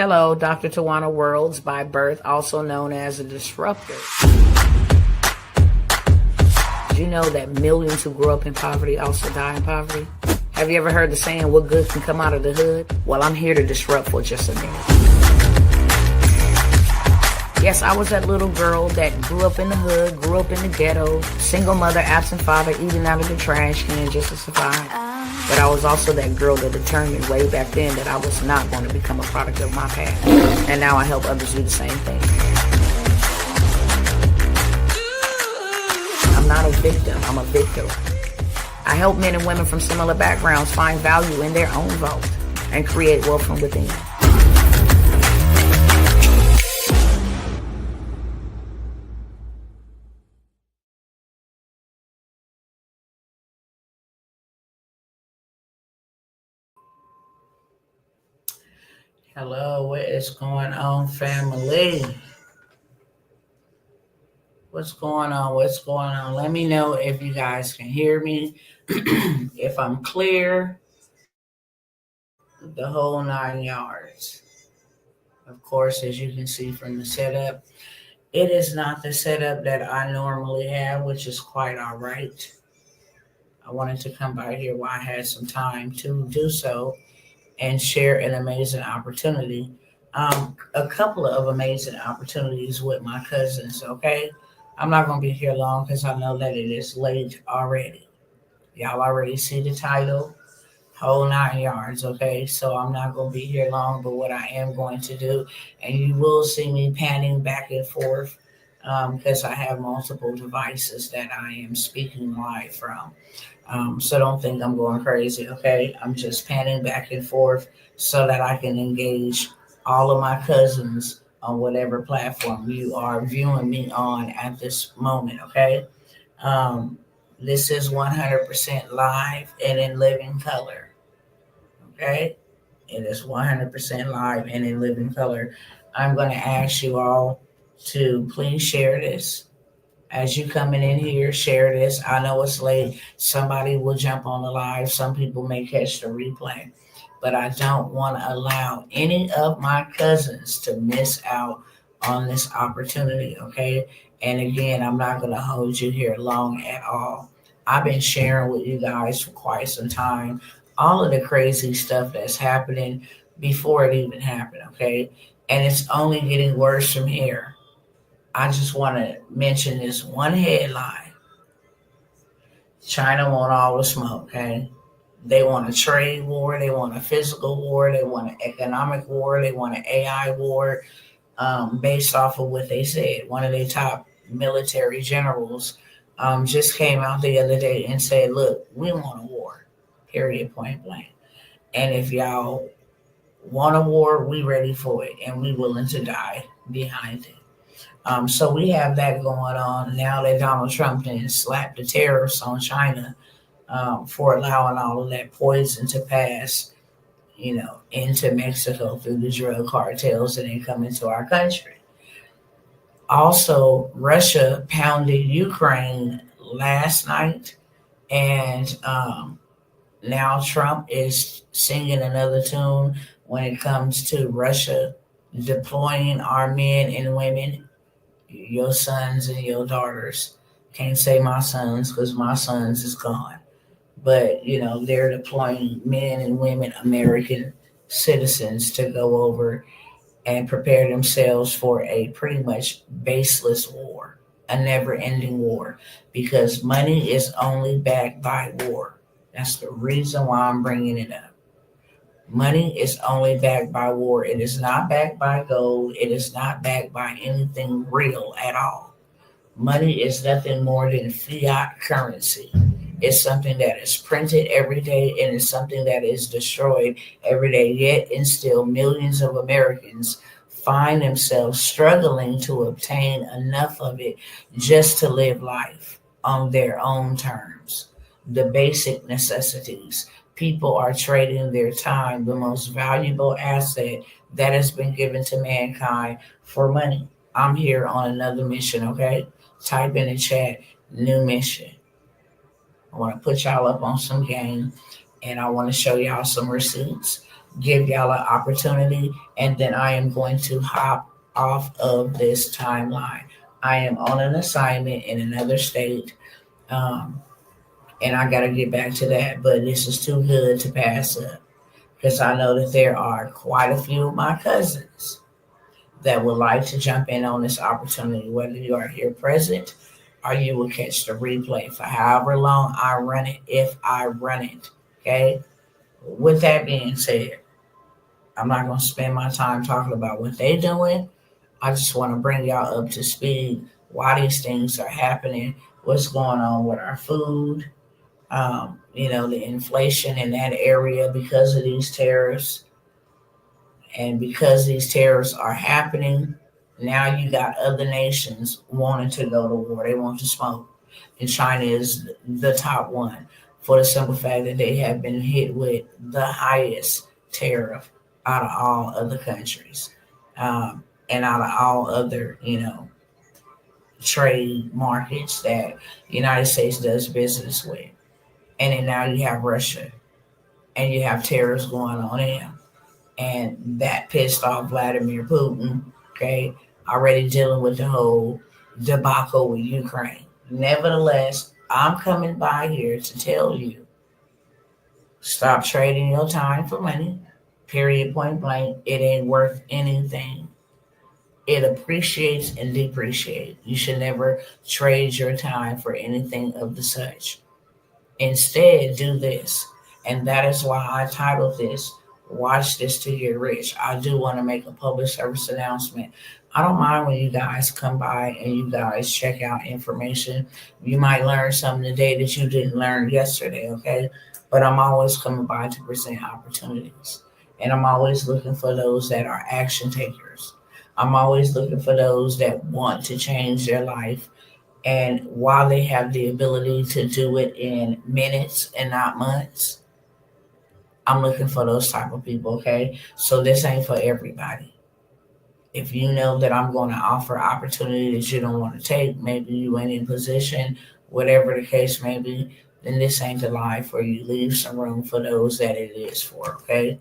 Hello, Dr. Tawana Worlds by birth, also known as a disruptor. Did you know that millions who grew up in poverty also die in poverty? Have you ever heard the saying, what good can come out of the hood? Well, I'm here to disrupt for just a minute. Yes, I was that little girl that grew up in the hood, grew up in the ghetto, single mother, absent father, eating out of the trash can just to survive. But I was also that girl that determined way back then that I was not going to become a product of my past. And now I help others do the same thing. I'm not a victim, I'm a victor. I help men and women from similar backgrounds find value in their own vote and create wealth from within. Hello, what is going on, family? What's going on? What's going on? Let me know if you guys can hear me, if I'm clear, the whole 9 yards. Of course, as you can see from the setup, it is not the setup that I normally have, which is quite all right. I wanted to come by here while I had some time to do so and share an amazing opportunity. A couple of amazing opportunities with my cousins, okay? I'm not going to be here long because I know that it is late already. Y'all already see the title, whole 9 yards, okay? So I'm not going to be here long, but what I am going to do, and you will see me panning back and forth because I have multiple devices that I am speaking live from. So don't think I'm going crazy, okay? I'm just panning back and forth so that I can engage all of my cousins on whatever platform you are viewing me on at this moment, okay? This is 100% live and in living color, okay? It is 100% live and in living color. I'm going to ask you all to please share this. As you coming in here, share this. I know it's late. Somebody will jump on the live. Some people may catch the replay. But I don't want to allow any of my cousins to miss out on this opportunity, okay? And again, I'm not going to hold you here long at all. I've been sharing with you guys for quite some time all of the crazy stuff that's happening before it even happened, okay? And it's only getting worse from here. I just want to mention this one headline. China want all the smoke, okay? They want a trade war. They want a physical war. They want an economic war. They want an AI war based off of what they said. One of their top military generals just came out the other day and said, look, we want a war, period, point blank. And if y'all want a war, we ready for it, and we willing to die behind it. So we have that going on now that Donald Trump then slapped the tariffs on China for allowing all of that poison to pass, into Mexico through the drug cartels and then come into our country. Also, Russia pounded Ukraine last night, and now Trump is singing another tune when it comes to Russia deploying our men and women, your sons and your daughters. Can't say my sons because my sons is gone. But, they're deploying men and women, American citizens, to go over and prepare themselves for a pretty much baseless war, a never-ending war, because money is only backed by war. That's the reason why I'm bringing it up. Money is only backed by war. It is not backed by gold. It is not backed by anything real at all. Money is nothing more than fiat currency. It's something that is printed every day, and it's something that is destroyed every day. Yet and still, millions of Americans find themselves struggling to obtain enough of it just to live life on their own terms. The basic necessities. People are trading their time, the most valuable asset that has been given to mankind, for money. I'm here on another mission, okay? Type in the chat, new mission. I want to put y'all up on some game, and I want to show y'all some receipts give y'all an opportunity, and then I am going to hop off of this timeline. I am on an assignment in another state, um, and I got to get back to that, but this is too good to pass up because I know that there are quite a few of my cousins that would like to jump in on this opportunity, whether you are here present or you will catch the replay for however long I run it, if I run it. Okay. With that being said, I'm not going to spend my time talking about what they're doing. I just want to bring y'all up to speed why these things are happening, what's going on with our food, the inflation in that area because of these tariffs. And because these tariffs are happening, now you got other nations wanting to go to war. They want to smoke. And China is the top one for the simple fact that they have been hit with the highest tariff out of all other countries, and out of all other, trade markets that the United States does business with. And then now you have Russia and you have tariffs going on there, and that pissed off Vladimir Putin. Okay, already dealing with the whole debacle with Ukraine. Nevertheless, I'm coming by here to tell you, stop trading your time for money. Period. Point blank. It ain't worth anything. It appreciates and depreciates. You should never trade your time for anything of the such. Instead, do this. And that is why I titled this Watch This to Get Rich. I do want to make a public service announcement. I don't mind when you guys come by and you guys check out information. You might learn something today that you didn't learn yesterday, okay? But I'm always coming by to present opportunities. And I'm always looking for those that are action takers. I'm always looking for those that want to change their life, and while they have the ability to do it in minutes and not months, I'm looking for those type of people, okay? So this ain't for everybody. If you know that I'm going to offer opportunity that you don't want to take, maybe you ain't in position, whatever the case may be, then this ain't the life for you. Leave some room for those that it is for, okay?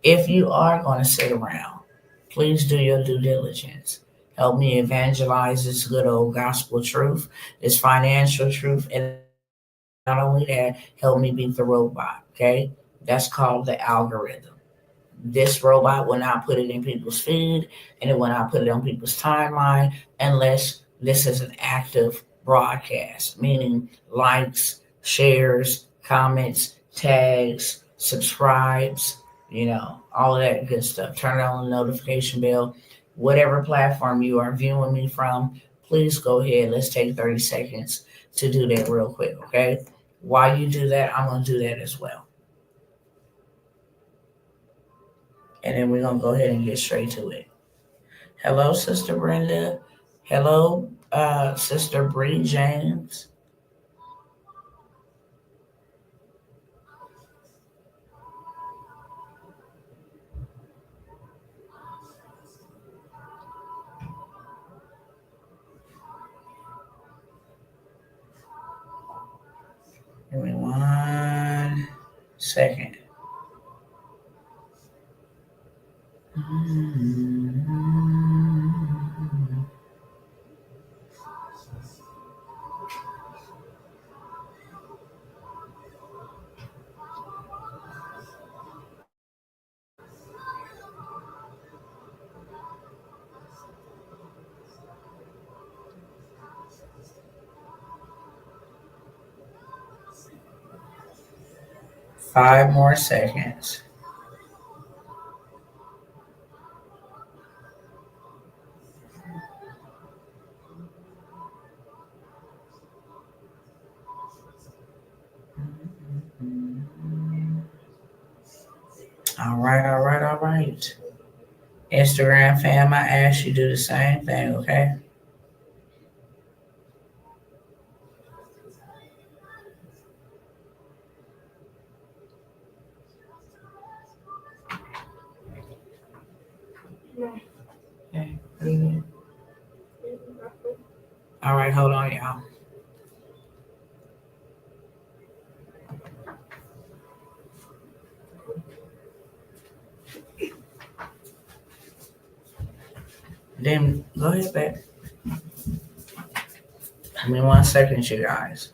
If you are going to sit around, please do your due diligence. Help me evangelize this good old gospel truth, this financial truth, and not only that, help me beat the robot, okay? That's called the algorithm. This robot will not put it in people's feed, and it will not put it on people's timeline unless this is an active broadcast, meaning likes, shares, comments, tags, subscribes, all of that good stuff. Turn on the notification bell. Whatever platform you are viewing me from, please go ahead. Let's take 30 seconds to do that real quick, okay? While you do that, I'm going to do that as well. And then we're going to go ahead and get straight to it. Hello, Sister Brenda. Hello, Sister Bree James. Give me 1 second. Mm-hmm. 5 more seconds. All right, all right, all right. Instagram fam, I ask you do the same thing, okay? Okay. All right, hold on, y'all. Then go ahead, babe. Give me 1 second, you guys.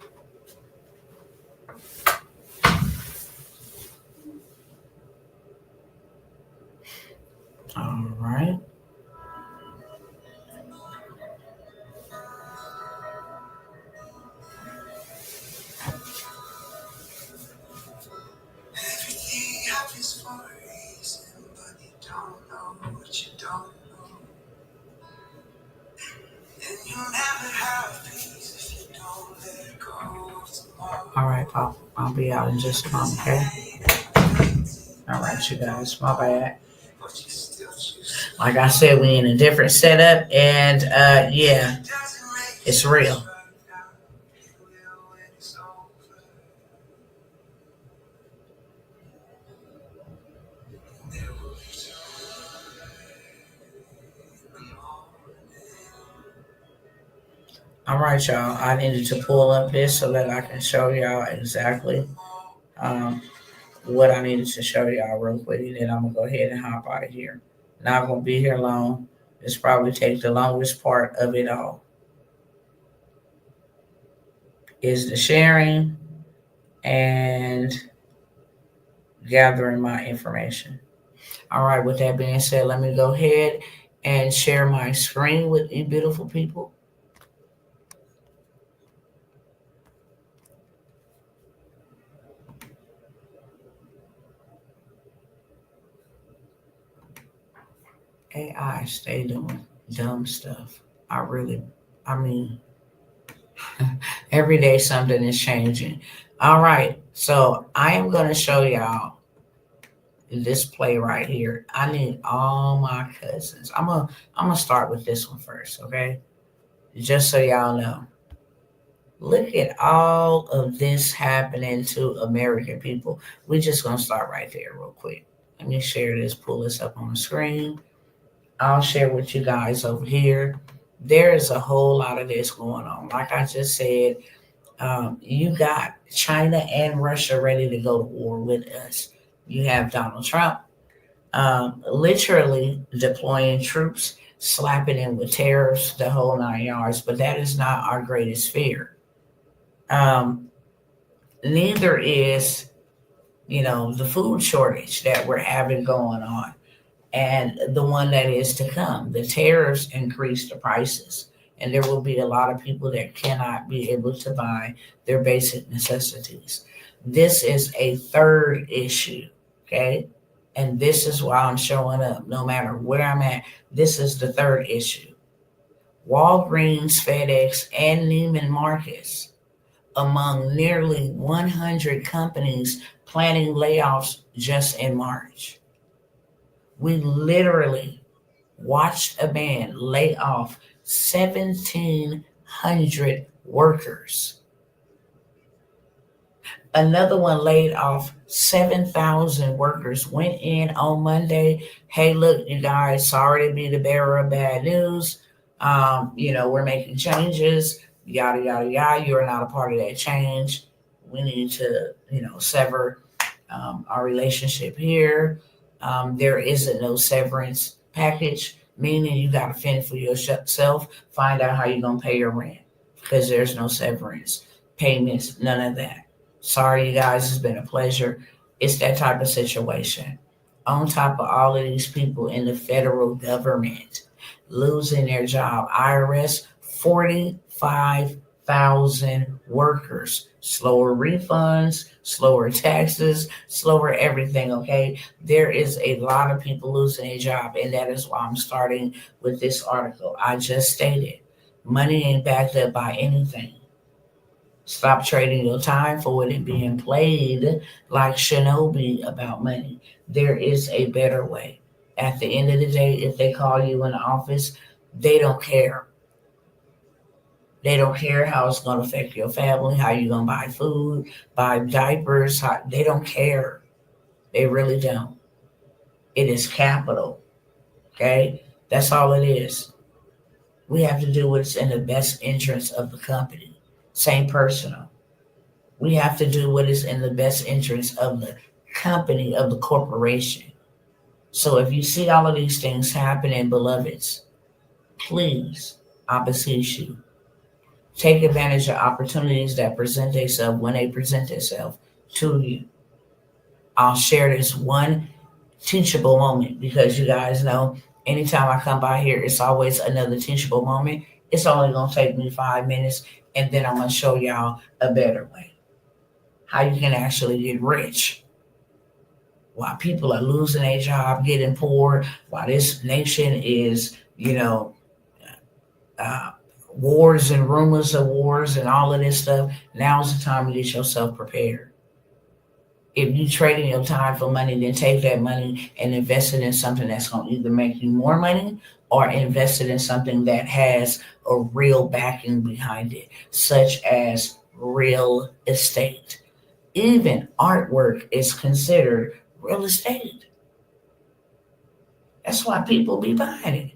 All right. All right, Pop. I'll be out in just a moment, okay? All right, you guys. My bad. Like I said, we in a different setup, and yeah, it's real. All right, y'all. I needed to pull up this so that I can show y'all exactly um, what I needed to show y'all real quick, and then I'm gonna go ahead and hop out of here. Not gonna be here long. This probably take the longest part of it all is the sharing and gathering my information. All right, with that being said, let me go ahead and share my screen with you beautiful people. AI stay doing dumb stuff. I mean, every day something is changing. All right, so I am going to show y'all this play right here. I need all my cousins. I'm gonna start with this one first, okay? Just so y'all know. Look at all of this happening to American people. We're just gonna start right there real quick. Let me share this, pull this up on the screen. I'll share with you guys over here. There is a whole lot of this going on. Like I just said, you got China and Russia ready to go to war with us. You have Donald Trump literally deploying troops, slapping in with tariffs, the whole 9 yards. But that is not our greatest fear. Um, Neither is, the food shortage that we're having going on, and the one that is to come. The tariffs increase the prices, and there will be a lot of people that cannot be able to buy their basic necessities. This is a third issue, okay? And this is why I'm showing up no matter where I'm at. This is the third issue. Walgreens, FedEx, and Neiman Marcus, among nearly 100 companies planning layoffs just in March. We literally watched a man lay off 1,700 workers. Another one laid off 7,000 workers. Went in on Monday. Hey, look, you guys, sorry to be the bearer of bad news. We're making changes, yada, yada, yada. You're not a part of that change. We need to, sever our relationship here. There isn't no severance package, meaning you got to fend for yourself, find out how you're going to pay your rent because there's no severance payments, none of that. Sorry, you guys, it's been a pleasure. It's that type of situation. On top of all of these people in the federal government losing their job, IRS, 45,000 workers, slower refunds, slower taxes, slower everything, okay? There is a lot of people losing a job, and that is why I'm starting with this article. I just stated money ain't backed up by anything. Stop trading your time for it and being played like Shinobi about money. There is a better way. At the end of the day, if they call you in the office, they don't care. They don't care how it's going to affect your family, how you're going to buy food, buy diapers. They don't care. They really don't. It is capital. Okay? That's all it is. We have to do what's in the best interest of the company. Same personal. We have to do what is in the best interest of the company, of the corporation. So if you see all of these things happening, beloveds, please, I beseech you, take advantage of opportunities that present themselves when they present themselves to you. I'll share this one teachable moment because you guys know anytime I come by here, it's always another teachable moment. It's only going to take me 5 minutes, and then I'm going to show y'all a better way how you can actually get rich while people are losing their job, getting poor, while this nation is, uh, wars and rumors of wars and all of this stuff. Now's the time to get yourself prepared. If you trading your time for money, then take that money and invest it in something that's going to either make you more money or invest it in something that has a real backing behind it, such as real estate. Even artwork is considered real estate. That's why people be buying it.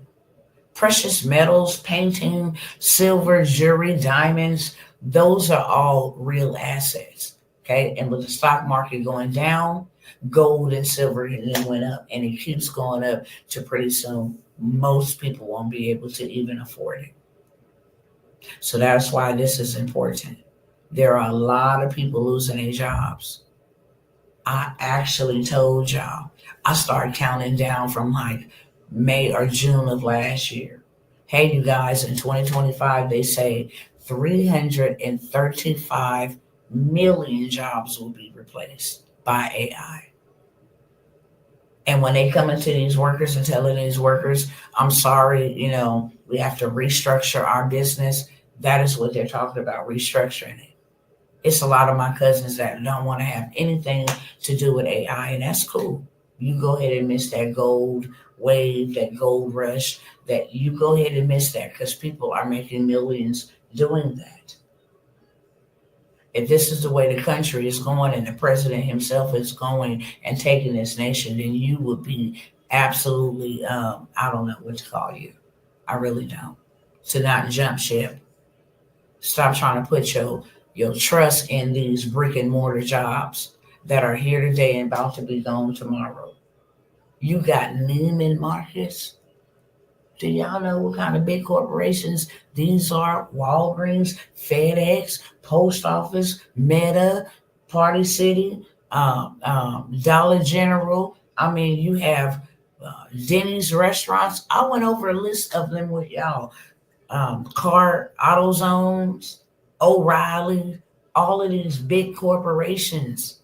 Precious metals, painting, silver, jewelry, diamonds, those are all real assets. Okay. And with the stock market going down, gold and silver went up, and it keeps going up to pretty soon most people won't be able to even afford it. So that's why this is important. There are a lot of people losing their jobs. I actually told y'all, I started counting down from like May or June of last year. Hey, you guys, in 2025, they say 335 million jobs will be replaced by AI. And when they come into these workers and telling these workers, I'm sorry, we have to restructure our business, that is what they're talking about, restructuring it. It's a lot of my cousins that don't want to have anything to do with AI, and that's cool. You go ahead and miss that gold wave, that gold rush, that you go ahead and miss that because people are making millions doing that. If this is the way the country is going and the president himself is going and taking this nation, then you would be absolutely, I don't know what to call you. I really don't. To not jump ship. Stop trying to put your trust in these brick and mortar jobs that are here today and about to be gone tomorrow. You got Neiman Marcus. Do y'all know what kind of big corporations these are? Walgreens, FedEx, Post Office, Meta, Party City, Dollar General. I mean, you have Denny's restaurants. I went over a list of them with y'all. Car, AutoZones, O'Reilly, all of these big corporations,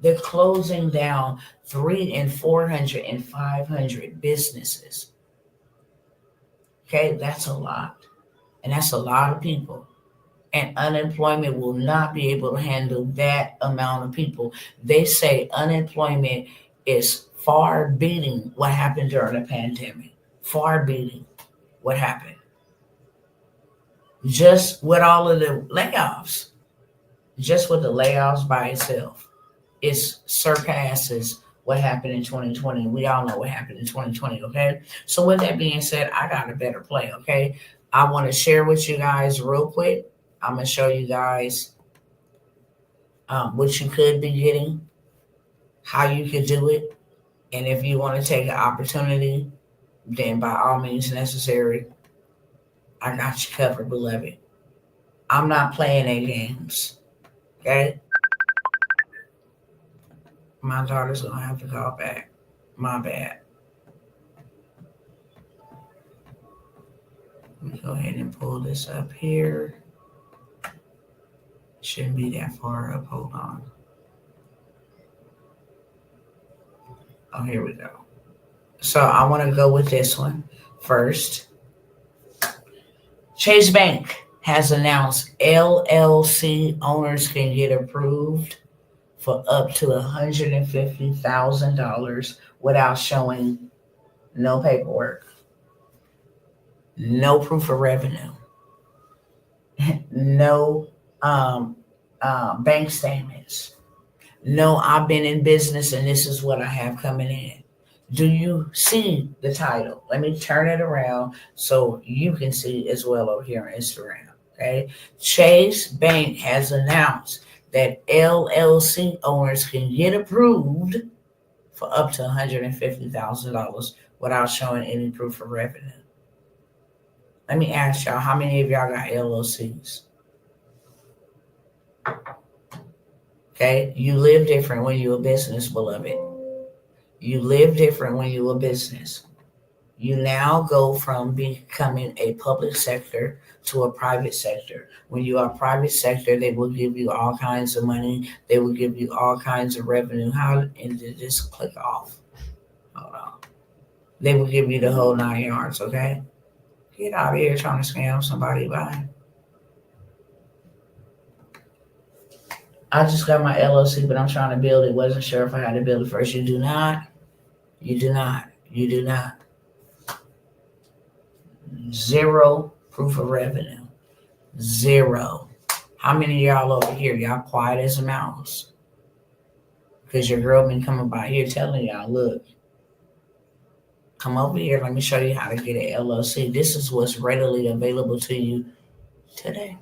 they're closing down 300 and 400 and 500 businesses. Okay, that's a lot. And that's a lot of people. And unemployment will not be able to handle that amount of people. They say unemployment is far beating what happened during the pandemic. Far beating what happened. Just with all of the layoffs, just with the layoffs by itself, it surpasses what happened in 2020. We all know what happened in 2020, okay? So with that being said, I got a better play, okay? I want to share with you guys real quick. I'm going to show you guys what you could be getting, how you could do it. And if you want to take an opportunity, then by all means necessary, I got you covered, beloved. I'm not playing any games, okay? My daughter's going to have to call back. My bad. Let me go ahead and pull this up here. Shouldn't be that far up. Hold on. Oh, here we go. So I want to go with this one first. Chase Bank has announced LLC owners can get approved for up to $150,000 without showing no paperwork, no proof of revenue, no bank statements, no I've been in business and this is what I have coming in. Do you see the title? Let me turn it around so you can see as well over here on Instagram. Okay. Chase Bank has announced that LLC owners can get approved for up to $150,000 without showing any proof of revenue. Let me ask y'all, how many of y'all got LLCs? Okay, you live different when you're a business, beloved. You live different when you're a business. You now go from becoming a public sector to a private sector. When you are private sector, they will give you all kinds of money. They will give you all kinds of revenue. How and did this click off? Hold on. They will give you the whole 9 yards. Okay, get out of here trying to scam somebody. Bye. I just got my LLC, but I'm trying to build it. Wasn't sure if I had to build it first. You do not. You do not. You do not. Zero proof of revenue. Zero. How many of y'all over here? Y'all quiet as a mouse. Because your girl been coming by here telling y'all, look, come over here. Let me show you how to get an LLC. This is what's readily available to you today.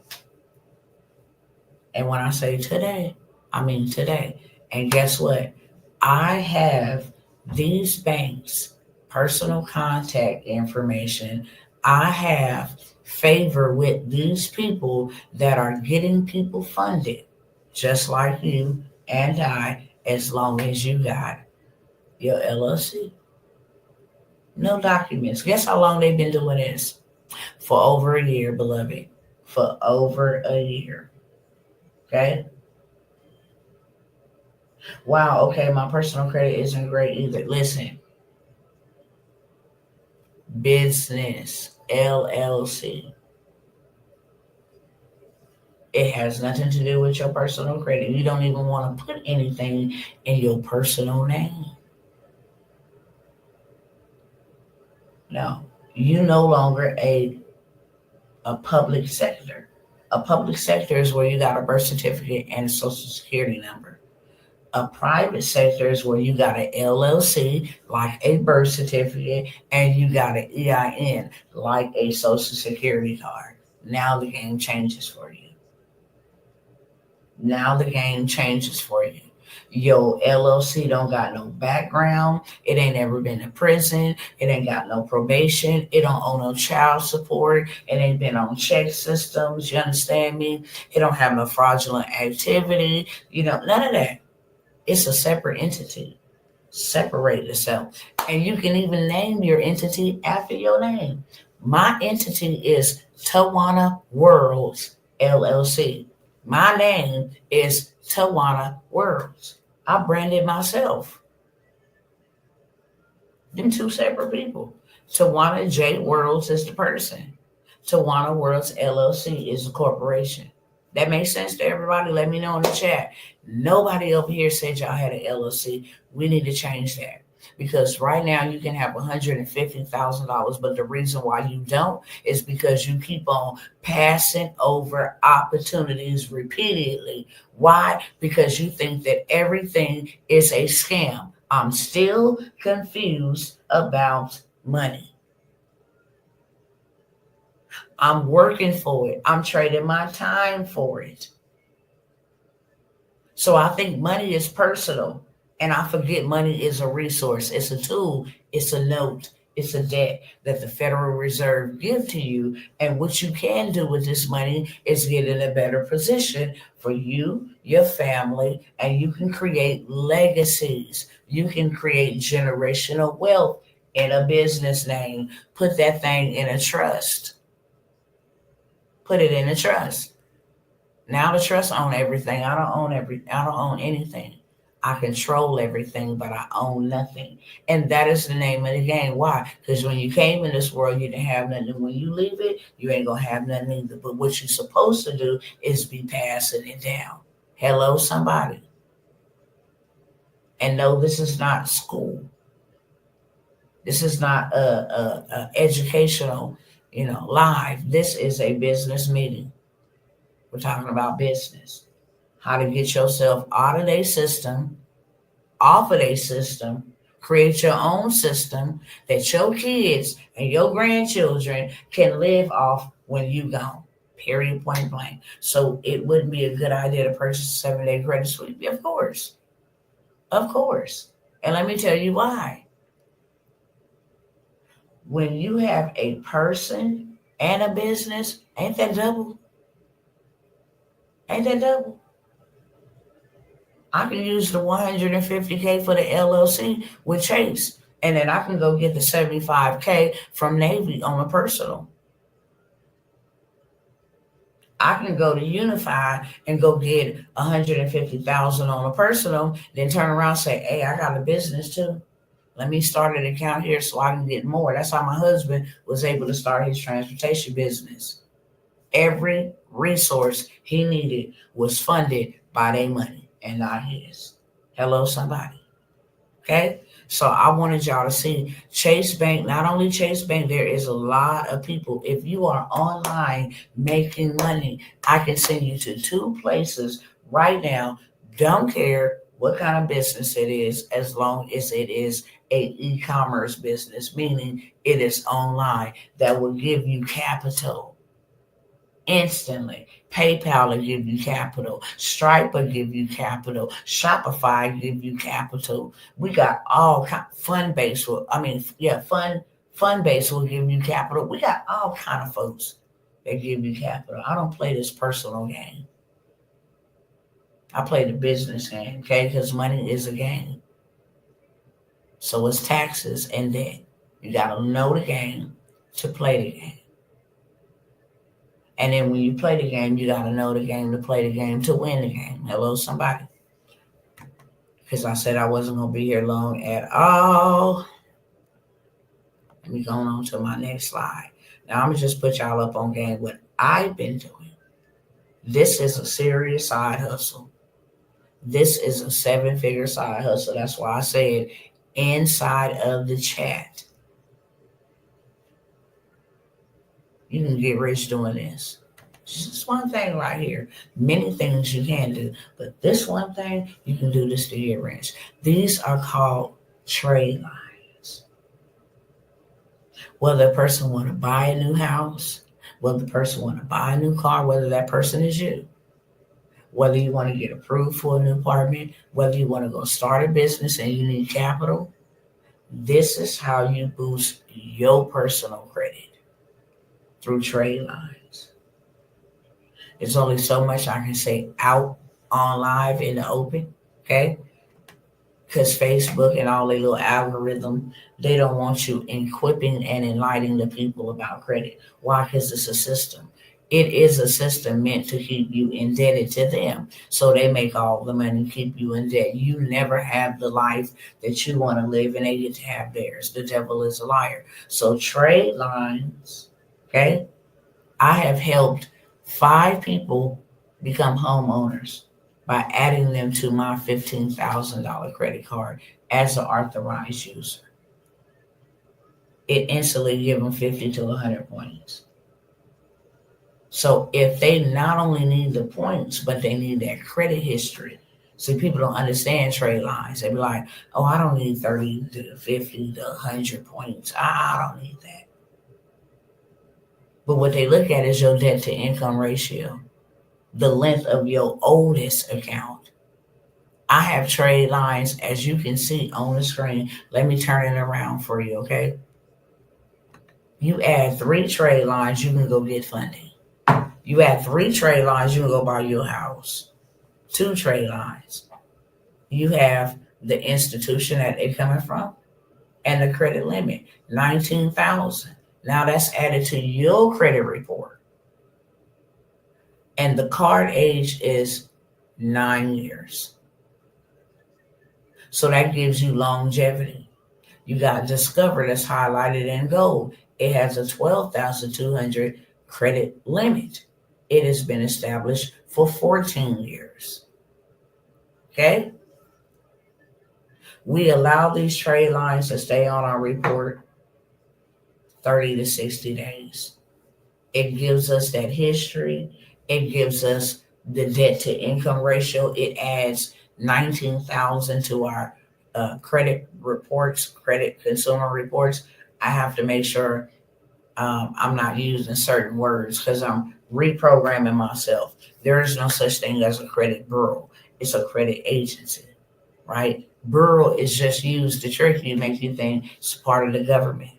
And when I say today, I mean today. And guess what? I have these banks' personal contact information. I have favor with these people that are getting people funded, just like you and I, as long as you got your LLC. No documents. Guess how long they've been doing this? For over a year, beloved. For over a year. Okay? Wow, okay, my personal credit isn't great either. Listen, business, LLC. It has nothing to do with your personal credit. You don't even want to put anything in your personal name. No, you no longer a public sector. A public sector is where you got a birth certificate and a social security number. A private sector is where you got an LLC, like a birth certificate, and you got an EIN, like a social security card. Now the game changes for you. Now the game changes for you. Your LLC don't got no background. It ain't ever been in prison. It ain't got no probation. It don't owe no child support. It ain't been on check systems. You understand me? It don't have no fraudulent activity. None of that. It's a separate entity. Separate itself. And you can even name your entity after your name. My entity is Tawana Worlds LLC. My name is Tawana Worlds. I branded myself. Them two separate people. Tawana J. Worlds is the person. Tawana Worlds LLC is the corporation. That makes sense to everybody? Let me know in the chat. Nobody over here said y'all had an LLC. We need to change that. Because right now you can have $150,000, but the reason why you don't is because you keep on passing over opportunities repeatedly. Why? Because you think that everything is a scam. I'm still confused about money. I'm working for it. I'm trading my time for it. So I think money is personal, and I forget money is a resource. It's a tool. It's a note. It's a debt that the Federal Reserve give to you. And what you can do with this money is get in a better position for you, your family, and you can create legacies. You can create generational wealth in a business name. Put that thing in a trust. Put it in a trust. Now the trust own everything. I don't own anything. I control everything, but I own nothing. And that is the name of the game. Why? Because when you came in this world, you didn't have nothing. When you leave it, you ain't gonna have nothing either. But what you're supposed to do is be passing it down. Hello, somebody. And no, this is not school. This is not a educational, live. This is a business meeting. We're talking about business. How to get yourself out of their system, off of their system, create your own system that your kids and your grandchildren can live off when you gone. Period, point blank. So it wouldn't be a good idea to purchase a 7-day credit sweep. Of course. Of course. And let me tell you why. When you have a person and a business, ain't that double? Ain't that double? I can use the 150K for the LLC with Chase, and then I can go get the 75K from Navy on a personal. I can go to Unify and go get 150,000 on a personal, then turn around and say, "Hey, I got a business too. Let me start an account here so I can get more." That's how my husband was able to start his transportation business. Every resource he needed was funded by their money and not his. Hello, somebody. Okay? So I wanted y'all to see Chase Bank, not only Chase Bank, there is a lot of people. If you are online making money, I can send you to two places right now. Don't care what kind of business it is, as long as it is a e-commerce business, meaning it is online, that will give you capital instantly. PayPal will give you capital. Stripe will give you capital. Shopify give you capital. We got all kind. Funbase will. I mean, yeah, Funbase will give you capital. We got all kind of folks that give you capital. I don't play this personal game. I play the business game, okay? Because money is a game. So it's taxes and debt. You got to know the game to play the game. And then when you play the game, you got to know the game to play the game to win the game. Hello, somebody. Because I said I wasn't going to be here long at all. Let me go on to my next slide. Now, I'm going to just put y'all up on game what I've been doing. This is a serious side hustle. This is a 7-figure side hustle. That's why I said inside of the chat, you can get rich doing this. Just one thing right here. Many things you can do, but this one thing you can do this to get rich. These are called trade lines. Whether a person want to buy a new house, whether the person want to buy a new car, whether that person is you, whether you want to get approved for a new apartment, whether you want to go start a business and you need capital, this is how you boost your personal credit through trade lines. There's only so much I can say out on live in the open, okay? Because Facebook and all their little algorithm, they don't want you equipping and enlightening the people about credit. Why? Because it's a system. It is a system meant to keep you indebted to them. So they make all the money, keep you in debt. You never have the life that you want to live, and they get to have theirs. The devil is a liar. So trade lines, okay? I have helped 5 people become homeowners by adding them to my $15,000 credit card as an authorized user. It instantly gives them 50 to 100 points. So if they not only need the points, but they need that credit history. See, people don't understand trade lines. They be like, "Oh, I don't need 30 to 50 to 100 points. I don't need that." But what they look at is your debt to income ratio, the length of your oldest account. I have trade lines, as you can see on the screen. Let me turn it around for you, okay? You add 3 trade lines, you can go get funding. You add 3 trade lines, you can go buy your house. 2 trade lines. You have the institution that they're coming from and the credit limit, 19,000. Now that's added to your credit report. And the card age is 9 years. So that gives you longevity. You got Discover that's highlighted in gold. It has a 12,200 credit limit. It has been established for 14 years. Okay? We allow these trade lines to stay on our report 30 to 60 days. It gives us that history. It gives us the debt to income ratio. It adds 19,000 to our credit reports, credit consumer reports. I have to make sure I'm not using certain words because I'm reprogramming myself. There is no such thing as a credit bureau. It's a credit agency, right? Bureau is just used to trick you, make you think it's part of the government.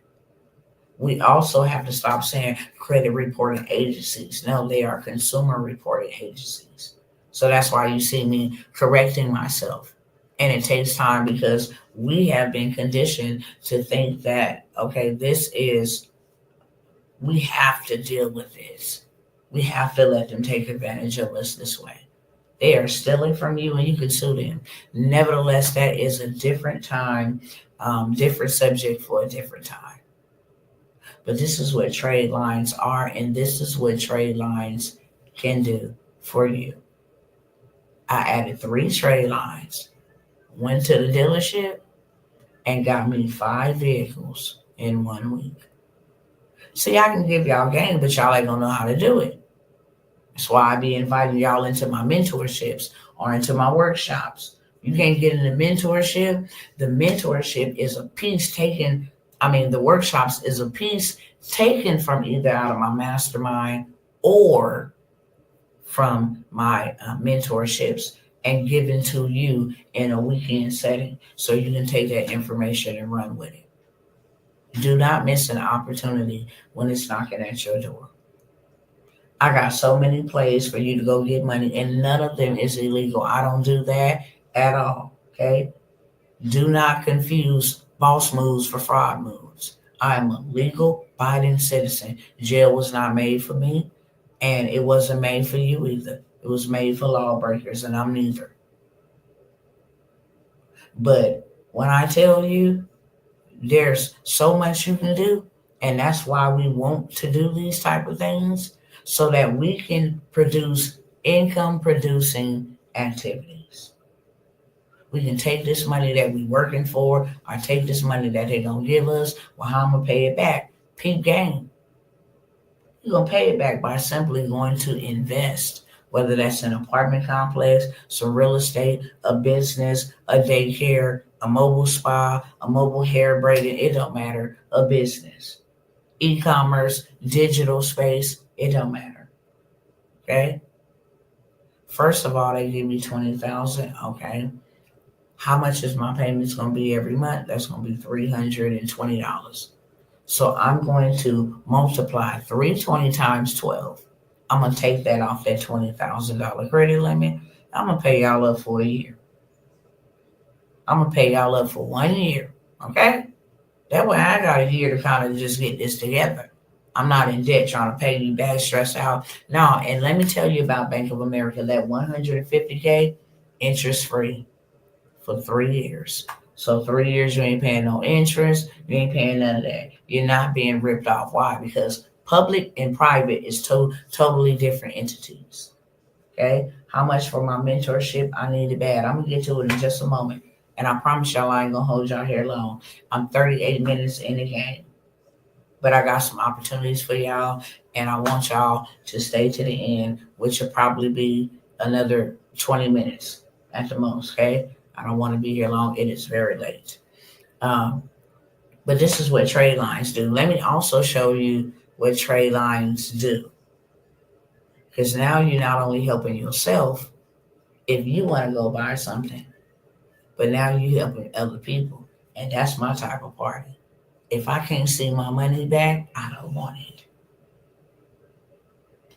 We also have to stop saying credit reporting agencies. No, they are consumer reporting agencies. So that's why you see me correcting myself. And it takes time because we have been conditioned to think that, okay, we have to deal with this. We have to let them take advantage of us this way. They are stealing from you and you can sue them. Nevertheless, that is a different time, different subject for a different time. But this is what trade lines are, and this is what trade lines can do for you. I added 3 trade lines, went to the dealership, and got me 5 vehicles in 1 week. See, I can give y'all game, but y'all ain't gonna know how to do it. That's why I be inviting y'all into my mentorships or into my workshops. You can't get in the mentorship. The mentorship is a piece taken, the workshops is a piece taken from either out of my mastermind or from my mentorships and given to you in a weekend setting so you can take that information and run with it. Do not miss an opportunity when it's knocking at your door. I got so many plays for you to go get money, and none of them is illegal. I don't do that at all. Okay? Do not confuse boss moves for fraud moves. I am a legal abiding citizen. Jail was not made for me, and it wasn't made for you either. It was made for lawbreakers, and I'm neither. But when I tell you there's so much you can do, and that's why we want to do these type of things so that we can produce income producing activities. We can take this money that we working for or take this money that they gonna give us. Well, how I'm gonna pay it back? Peep game. You're gonna pay it back by simply going to invest, whether that's an apartment complex, some real estate, a business, a daycare, a mobile spa, a mobile hair braiding, it don't matter, a business. E-commerce, digital space, it don't matter. Okay? First of all, they give me 20,000. Okay. How much is my payments gonna be every month? That's gonna be $320. So I'm going to multiply 320 times 12. I'm gonna take that off that $20,000 credit limit. I'm gonna pay y'all up for a year. I'm gonna pay y'all up for 1 year. Okay? That way I got a year to kind of just get this together. I'm not in debt trying to pay you back, stressed out. No, and let me tell you about Bank of America. That 150K interest free for 3 years. So 3 years you ain't paying no interest, you ain't paying none of that. You're not being ripped off. Why? Because public and private is totally different entities. Okay? How much for my mentorship? I need it bad. I'm gonna get to it in just a moment. And I promise y'all I ain't gonna hold y'all here long. I'm 38 minutes in the game. But I got some opportunities for y'all, and I want y'all to stay to the end, which will probably be another 20 minutes at the most, okay? I don't want to be here long. It is very late. Um, but this is what trade lines do. Let me also show you what trade lines do. Because now you're not only helping yourself if you want to go buy something, but now you're helping other people. And that's my type of party. If I can't see my money back, I don't want it.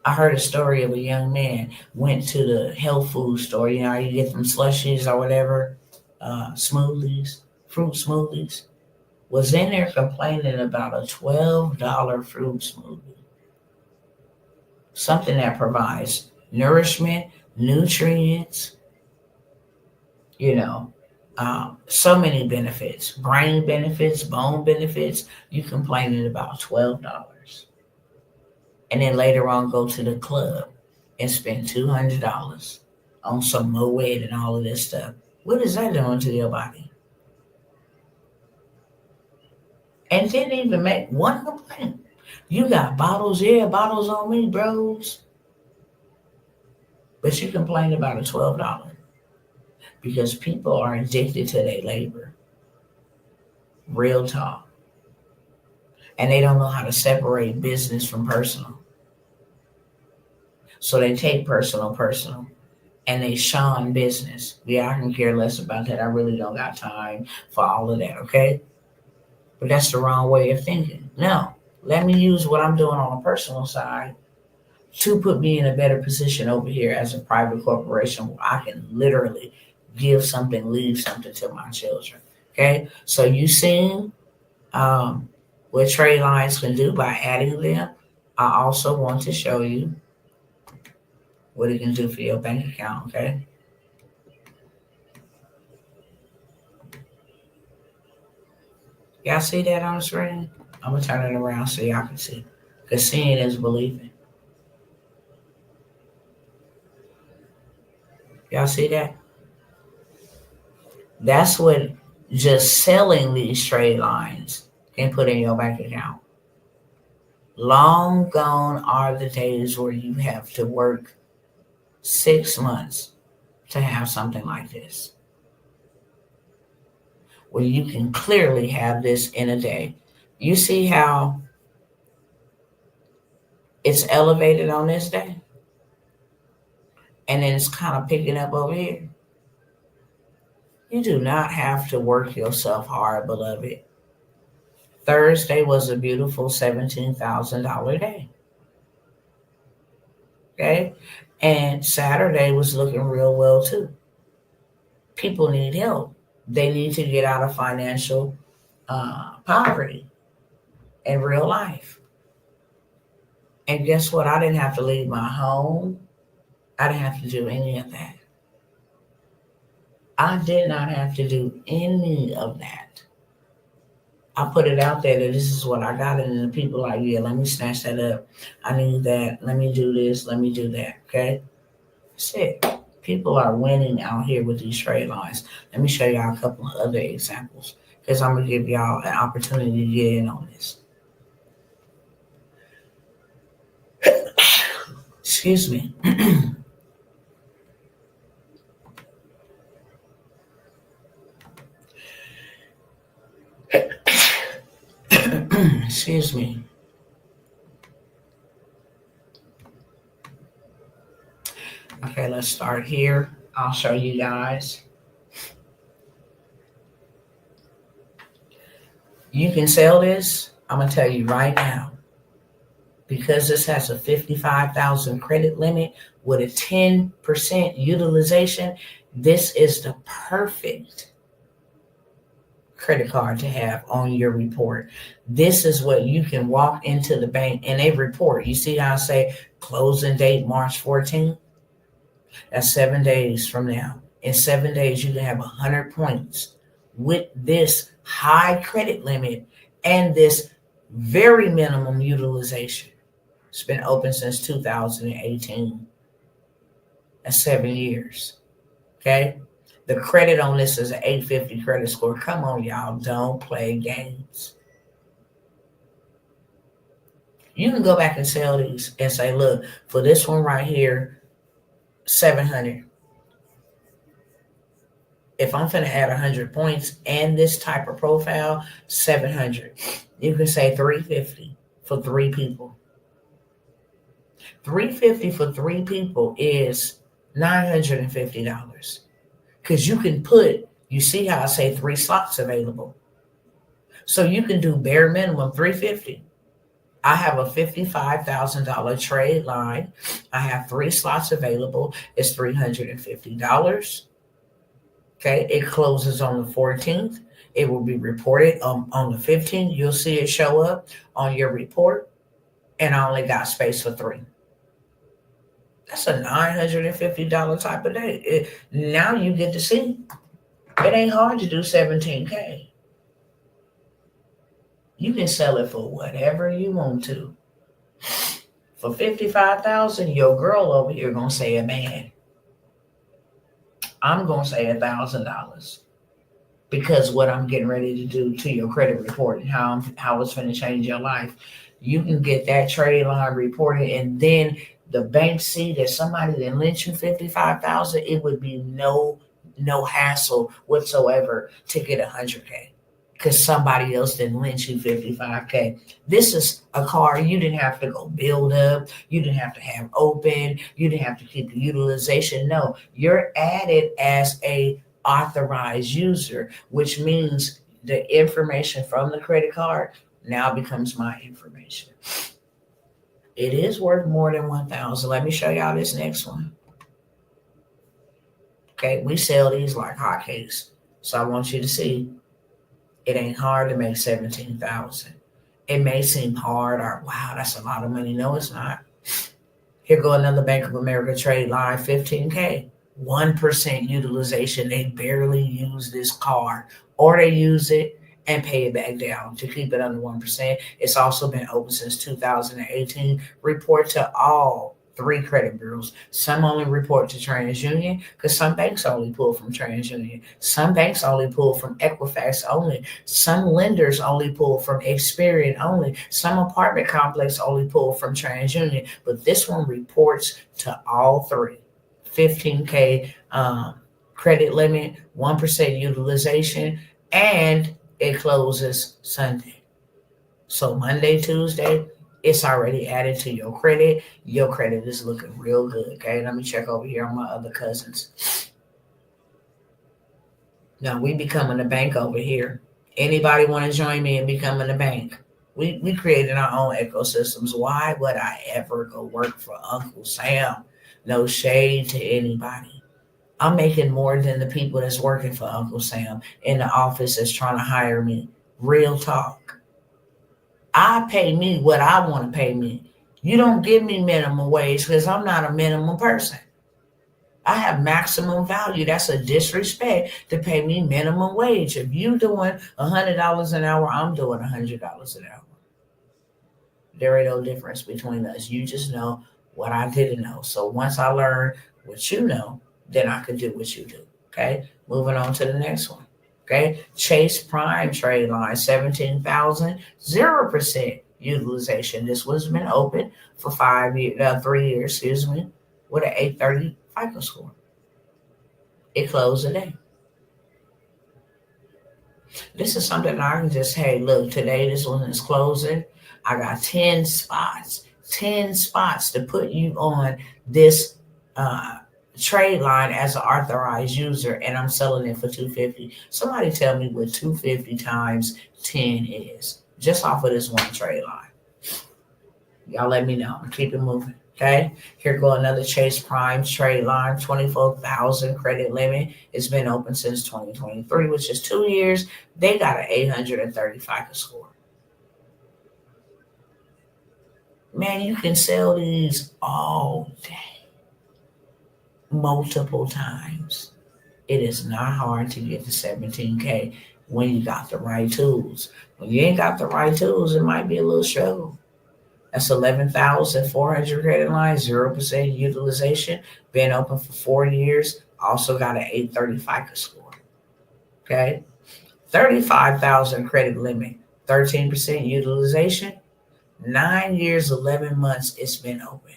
I heard a story of a young man went to the health food store. You know, you get them slushies or whatever, smoothies, fruit smoothies. Was in there complaining about a $12 fruit smoothie. Something that provides nourishment, nutrients, you know, so many benefits, brain benefits, bone benefits. You complaining about $12. And then later on go to the club and spend $200 on some Moet and all of this stuff. What is that doing to your body? And didn't even make one complaint. You got bottles here, bottles on me, bros. But you complain about a $12 because people are addicted to their labor. Real talk. And they don't know how to separate business from personal. So they take personal, and they shun business. Yeah, I can care less about that. I really don't got time for all of that, okay? But that's the wrong way of thinking. No, Let me use what I'm doing on a personal side to put me in a better position over here as a private corporation where I can literally give something, leave something to my children. Okay, so you seen um, what trade lines can do by adding them. I also want to show you what it can do for your bank account. Okay, y'all see that on the screen? I'm gonna turn it around so y'all can see. Cause seeing is believing. Y'all see that? That's what just selling these trade lines can put in your bank account. Long gone are the days where you have to work 6 months to have something like this, where you can clearly have this in a day. You see how it's elevated on this day, and then it's kind of picking up over here. You do not have to work yourself hard, beloved. Thursday was a beautiful $17,000 day. Okay. And Saturday was looking real well too. People need help. They need to get out of financial poverty in real life. And guess what? I didn't have to leave my home. I didn't have to do any of that. I did not have to do any of that. I put it out there that this is what I got, and then the people like, yeah, let me snatch that up. I need that. Let me do this. Let me do that. Okay. That's it. People are winning out here with these trade lines. Let me show y'all a couple of other examples because I'm going to give y'all an opportunity to get in on this. Excuse me. Excuse me. Okay, let's start here. I'll show you guys. You can sell this. I'm going to tell you right now. Because this has a 55,000 credit limit with a 10% utilization, this is the perfect credit card to have on your report. This is what you can walk into the bank and they report. You see how I say closing date March 14th? That's 7 days from now. In 7 days, you can have 100 points with this high credit limit and this very minimum utilization. It's been open since 2018. That's 7 years. Okay? The credit on this is an 850 credit score. Come on, y'all. Don't play games. You can go back and sell these and say, look, for this one right here, 700. If I'm going to add 100 points and this type of profile, 700. You can say 350 for 3 people. 350 for 3 people is $950. Because you can put, you see how I say 3 slots available. So you can do bare minimum 350. I have a $55,000 trade line. I have 3 slots available. It's $350. Okay, it closes on the 14th. It will be reported on the 15th. You'll see it show up on your report. And I only got space for 3. That's a $950 type of day. Now you get to see. It ain't hard to do 17K. You can sell it for whatever you want to. For 55,000, your girl over here gonna say a man. I'm gonna say $1,000 because what I'm getting ready to do to your credit report and how it's gonna change your life. You can get that trade line reported, and then the bank see that somebody that lent you 55,000. It would be no hassle whatsoever to get 100K. Because somebody else didn't lend you 55K. This is a car you didn't have to go build up. You didn't have to have open. You didn't have to keep the utilization. No, you're added as a authorized user, which means the information from the credit card now becomes my information. It is worth more than 1,000. Let me show y'all this next one. Okay, we sell these like hotcakes. So I want you to see it ain't hard to make 17,000. It may seem hard or wow, that's a lot of money. No, it's not. Here go another Bank of America trade line, 15K. 1% utilization. They barely use this card, or they use it and pay it back down to keep it under 1%. It's also been open since 2018. Report to all three credit bureaus. Some only report to TransUnion because some banks only pull from TransUnion. Some banks only pull from Equifax only. Some lenders only pull from Experian only. Some apartment complex only pull from TransUnion. But this one reports to all three. 15K credit limit, 1% utilization, and it closes Sunday. So Monday, Tuesday, it's already added to your credit. Your credit is looking real good. Okay, let me check over here on my other cousins. Now we becoming a bank over here. Anybody want to join me in becoming a bank? We created our own ecosystems. Why would I ever go work for Uncle Sam? No shade to anybody. I'm making more than the people that's working for Uncle Sam in the office that's trying to hire me. Real talk. I pay me what I want to pay me. You don't give me minimum wage because I'm not a minimum person. I have maximum value. That's a disrespect to pay me minimum wage. If you doing $100 an hour, I'm doing $100 an hour. There ain't no difference between us. You just know what I didn't know. So once I learn what you know, then I can do what you do. Okay, moving on to the next one. Okay, Chase Prime trade line, 17,000, 0% utilization. This one's been open for 3 years, with an 830 FICO score. It closed today. This is something I can just, hey, look, today this one is closing. I got 10 spots to put you on this trade line as an authorized user, and I'm selling it for 250. Somebody tell me what 250 times 10 is, just off of this one trade line. Y'all let me know. Keep it moving. Okay, here go another Chase Prime trade line, 24,000 credit limit. It's been open since 2023, which is 2 years. They got an 830 FICO score. Man, you can sell these all day, multiple times. It is not hard to get to 17K when you got the right tools. When you ain't got the right tools, it might be a little struggle. That's 11,400 credit line, 0% utilization. Been open for 4 years. Also got an 830 FICO score. Okay, 35,000 credit limit, 13% utilization. 9 years, 11 months. It's been open.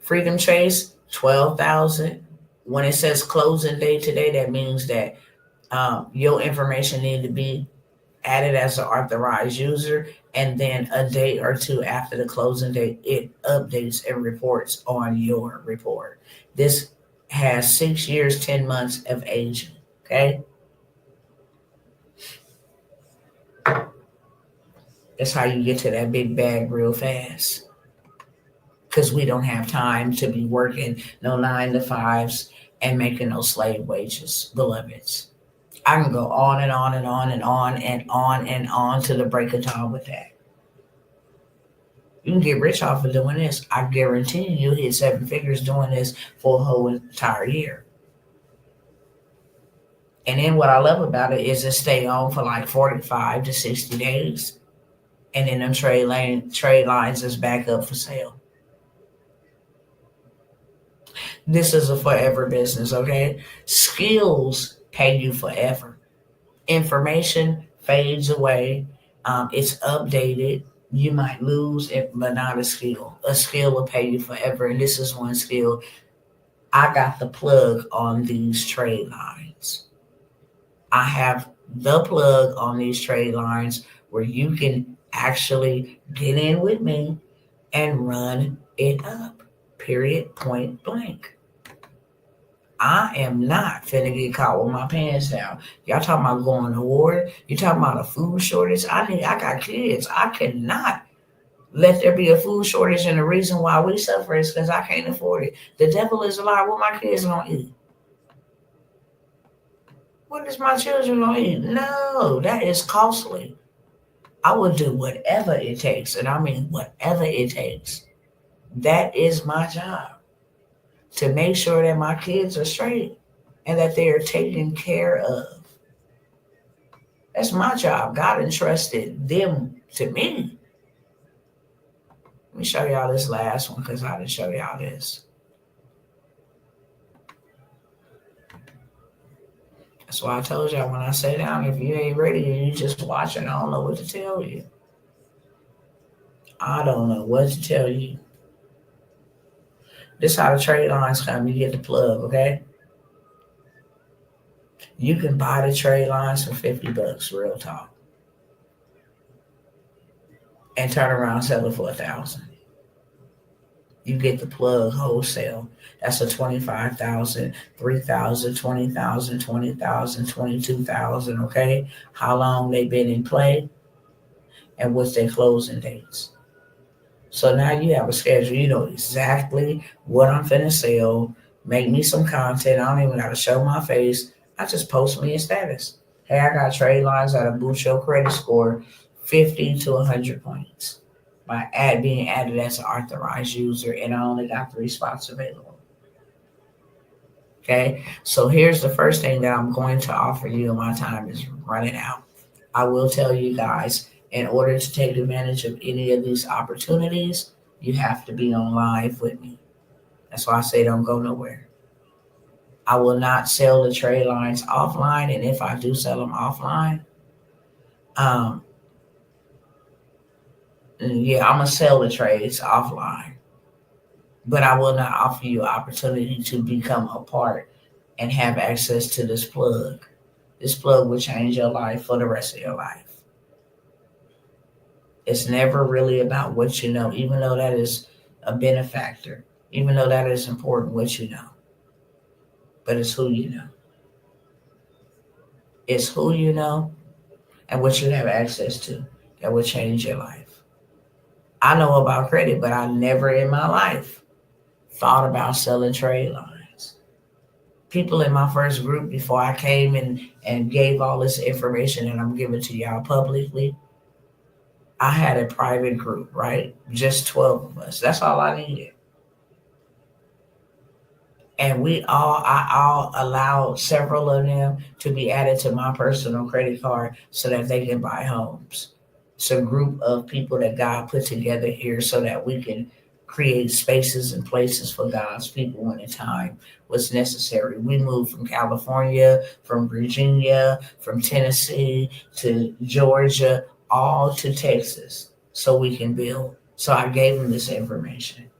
Freedom Chase, 12,000. When it says closing day today, that means that your information need to be added as an authorized user, and then a day or two after the closing date, it updates and reports on your report. This has 6 years, 10 months of aging. Okay. That's how you get to that big bag real fast. Because we don't have time to be working no 9 to 5s and making no slave wages, beloveds. I can go on and on and on and on and on and on to the break of dawn with that. You can get rich off of doing this. I guarantee you'll hit 7 figures doing this for a whole entire year. And then what I love about it is it stay on for like 45 to 60 days. And then them trade lines is back up for sale. This is a forever business, okay? Skills pay you forever. Information fades away. It's updated. You might lose it, but not a skill. A skill will pay you forever. And this is one skill. I got the plug on these trade lines. I have the plug on these trade lines where you can actually get in with me and run it up. Period. Point blank. I am not finna get caught with my pants down. Y'all talking about going to war? You talking about a food shortage? I got kids. I cannot let there be a food shortage, and the reason why we suffer is because I can't afford it. The devil is a lie. What my kids gonna eat? What is my children gonna eat? No, that is costly. I will do whatever it takes, and I mean whatever it takes. That is my job, to make sure that my kids are straight and that they are taken care of. That's my job. God entrusted them to me. Let me show y'all this last one because I didn't show y'all this. That's why I told y'all when I say down, if you ain't ready and you just watching, I don't know what to tell you. I don't know what to tell you. This how the trade lines come. You get the plug, okay? You can buy the trade lines for $50, real talk, and turn around and sell it for $1,000. You get the plug wholesale. That's a 25,000, 3,000, 20,000, 20,000, 22,000. Okay, how long they been in play, and what's their closing dates. So now you have a schedule. You know exactly what I'm finna sell. Make me some content. I don't even gotta show my face. I just post me a status. Hey, I got trade lines that'll boost your credit score 50 to 100 points by being added as an authorized user, and I only got 3 spots available. Okay, so here's the first thing that I'm going to offer you, and my time is running out. I will tell you guys, in order to take advantage of any of these opportunities, you have to be on live with me. That's why I say don't go nowhere. I will not sell the trade lines offline, and if I do sell them offline, um, yeah, I'm gonna sell the trades offline, but I will not offer you an opportunity to become a part and have access to this plug. This plug will change your life for the rest of your life. It's never really about what you know, even though that is a benefactor, even though that is important, what you know. But it's who you know. It's who you know and what you have access to that will change your life. I know about credit, but I never in my life thought about selling trade lines. People in my first group before I came and gave all this information that I'm giving to y'all publicly, I had a private group, right? Just 12 of us. That's all I needed. And I allowed several of them to be added to my personal credit card so that they can buy homes. It's a group of people that God put together here so that we can create spaces and places for God's people when the time was necessary. We moved from California, from Virginia, from Tennessee to Georgia, all to Texas so we can build. So I gave them this information.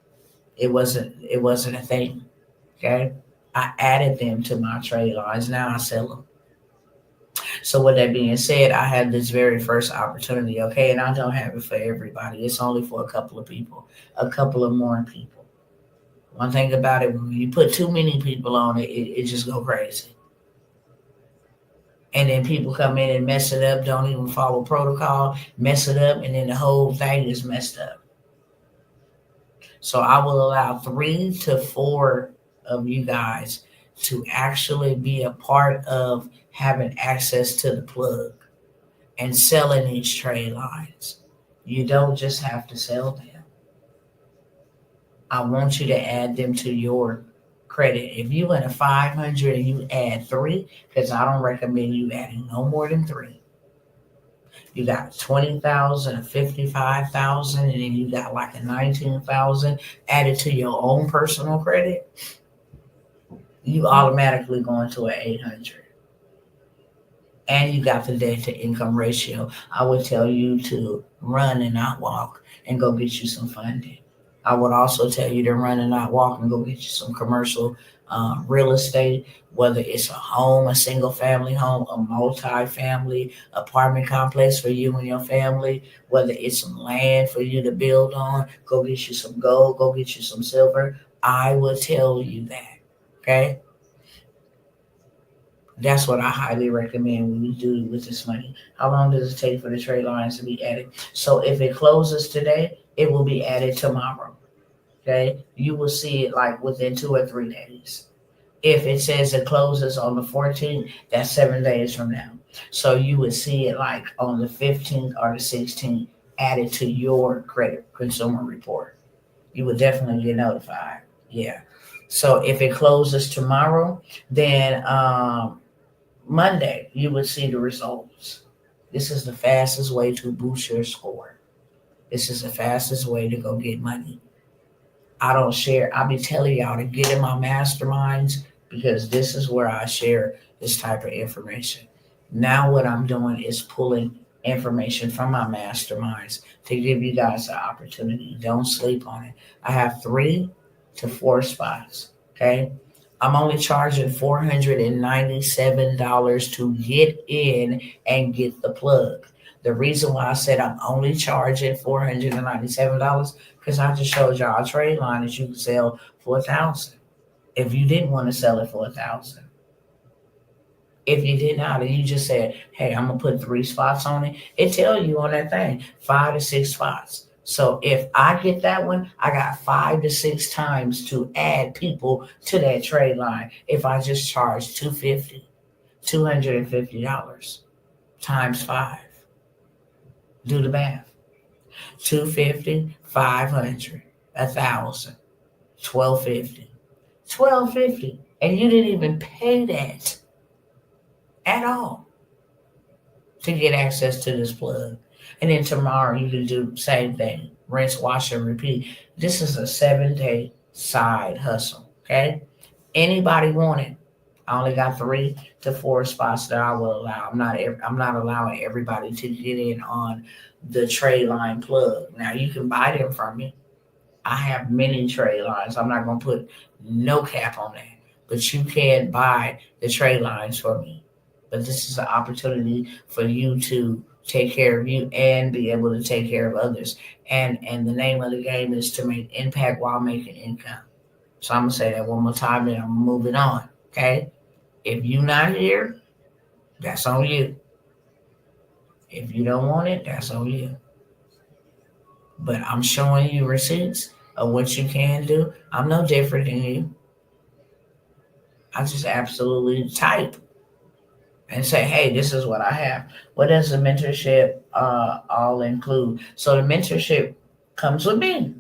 It wasn't a thing. Okay. I added them to my trade lines. Now I sell them. So with that being said, I had this very first opportunity, okay, and I don't have it for everybody. It's only for a couple of people, a couple of more people. One thing about it, when you put too many people on it, it just go crazy. And then people come in and mess it up, don't even follow protocol, mess it up, and then the whole thing is messed up. So I will allow 3 to 4 of you guys to actually be a part of having access to the plug and selling these trade lines. You don't just have to sell them. I want you to add them to your credit. If you win a 500 and you add 3, because I don't recommend you adding no more than 3. You got 20,000, a 55,000, and then you got like a 19,000 added to your own personal credit. You automatically go into an 800. And you got the debt to income ratio. I would tell you to run and not walk and go get you some funding. I would also tell you to run and not walk and go get you some commercial real estate, whether it's a home, a single family home, a multi-family apartment complex for you and your family, whether it's some land for you to build on, go get you some gold, go get you some silver. I will tell you that, okay? That's what I highly recommend when you do with this money. How long does it take for the trade lines to be added? So if it closes today, it will be added tomorrow. Okay, you will see it like within 2 or 3 days. If it says it closes on the 14th, that's 7 days from now. So you would see it like on the 15th or the 16th added to your credit consumer report. You would definitely get notified. Yeah. So if it closes tomorrow, then Monday you would see the results. This is the fastest way to boost your score. This is the fastest way to go get money. I don't share. I'll be telling y'all to get in my masterminds because this is where I share this type of information. Now, what I'm doing is pulling information from my masterminds to give you guys the opportunity. Don't sleep on it. I have 3 to 4 spots. Okay. I'm only charging $497 to get in and get the plug. The reason why I said I'm only charging $497 because I just showed y'all a trade line that you can sell for 1,000. If you didn't want to sell it for 1,000, if you did not, and you just said, "Hey, I'm gonna put 3 spots on it," it tell you on that thing 5 to 6 spots. So if I get that one, I got 5 to 6 times to add people to that trade line. If I just charge $250 times 5, do the math. 250, 500, 1,000, 1,250, 1,250, and you didn't even pay that at all to get access to this plug. And then tomorrow you can do the same thing. Rinse, wash, and repeat. This is a 7-day side hustle. Okay? Anybody want it? I only got 3 to 4 spots that I will allow. I'm not allowing everybody to get in on the trade line plug. Now you can buy them from me. I have many trade lines. I'm not gonna put no cap on that. But you can buy the trade lines for me. But this is an opportunity for you to take care of you and be able to take care of others. And the name of the game is to make impact while making income. So I'm gonna say that one more time, then I'm moving on. Okay? If you're not here, that's on you. If you don't want it, that's on you. But I'm showing you receipts of what you can do. I'm no different than you. I just absolutely type and say, hey, this is what I have. What does the mentorship all include? So the mentorship comes with me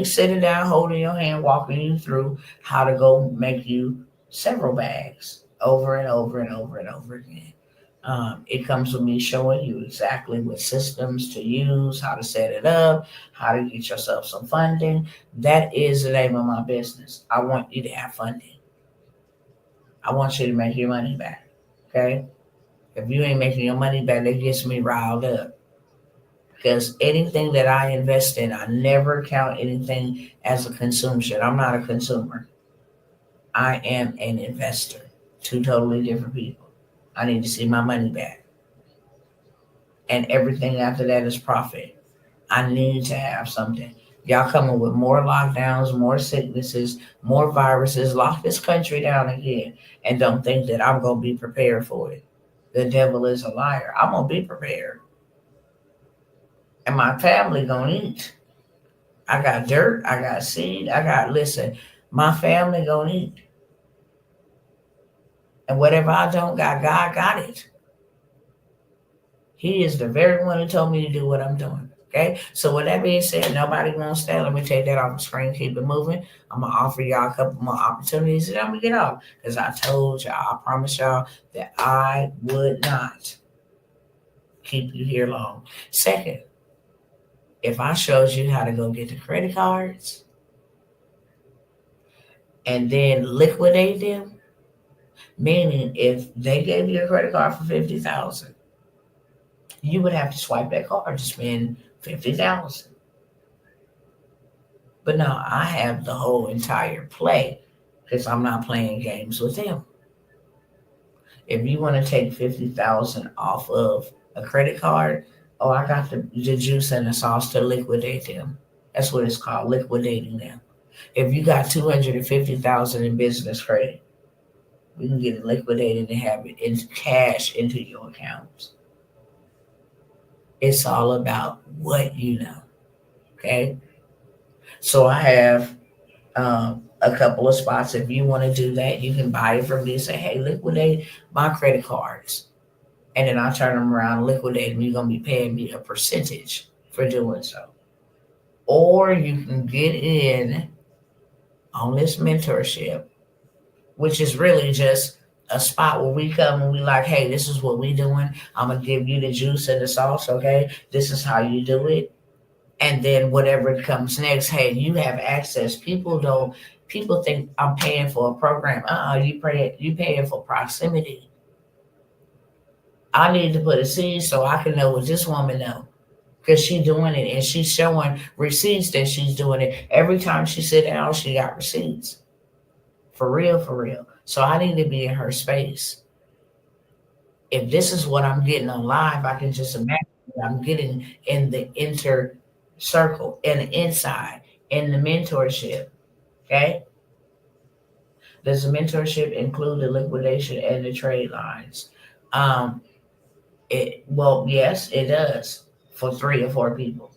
sitting down, holding your hand, walking you through how to go make you several bags over and over and over and over again. It comes with me showing you exactly what systems to use, how to set it up, how to get yourself some funding. That is the name of my business. I want you to have funding. I want you to make your money back. Okay? If you ain't making your money back, that gets me riled up. Because anything that I invest in, I never count anything as a consumption. I'm not a consumer. I am an investor. Two totally different people. I need to see my money back. And everything after that is profit. I need to have something. Y'all coming with more lockdowns, more sicknesses, more viruses. Lock this country down again. And don't think that I'm going to be prepared for it. The devil is a liar. I'm going to be prepared. And my family going to eat. I got dirt. I got seed. Listen, my family going to eat. And whatever I don't got, God got it. He is the very one who told me to do what I'm doing. Okay. So with that being said, nobody wants that. Let me take that off the screen. Keep it moving. I'm gonna offer y'all a couple more opportunities, and I'm gonna get off because I told y'all, I promise y'all that I would not keep you here long. Second, if I showed you how to go get the credit cards and then liquidate them, meaning if they gave you a credit card for 50,000, you would have to swipe that card to spend 50,000. But no, I have the whole entire play because I'm not playing games with them. If you want to take 50,000 off of a credit card, oh, I got the juice and the sauce to liquidate them. That's what it's called, liquidating them. If you got 250,000 in business credit, We can get it liquidated and have it in cash into your account. It's all about what you know. Okay. So I have a couple of spots. If you want to do that, you can buy it from me and say, hey, liquidate my credit cards. And then I'll turn them around and liquidate them. You're going to be paying me a percentage for doing so. Or you can get in on this mentorship, which is really just a spot where we come and we like, hey, this is what we doing. I'm going to give you the juice and the sauce, okay? This is how you do it. And then whatever comes next, hey, you have access. People think I'm paying for a program. You paying for proximity. I need to put a seed so I can know what this woman know. Because she's doing it and she's showing receipts that she's doing it. Every time she sit down, she got receipts. For real, for real. So I need to be in her space. If this is what I'm getting on live, I can just imagine what I'm getting in the inner circle, in the inside, in the mentorship. Okay? Does the mentorship include the liquidation and the trade lines? Um, yes, it does for 3 or 4 people.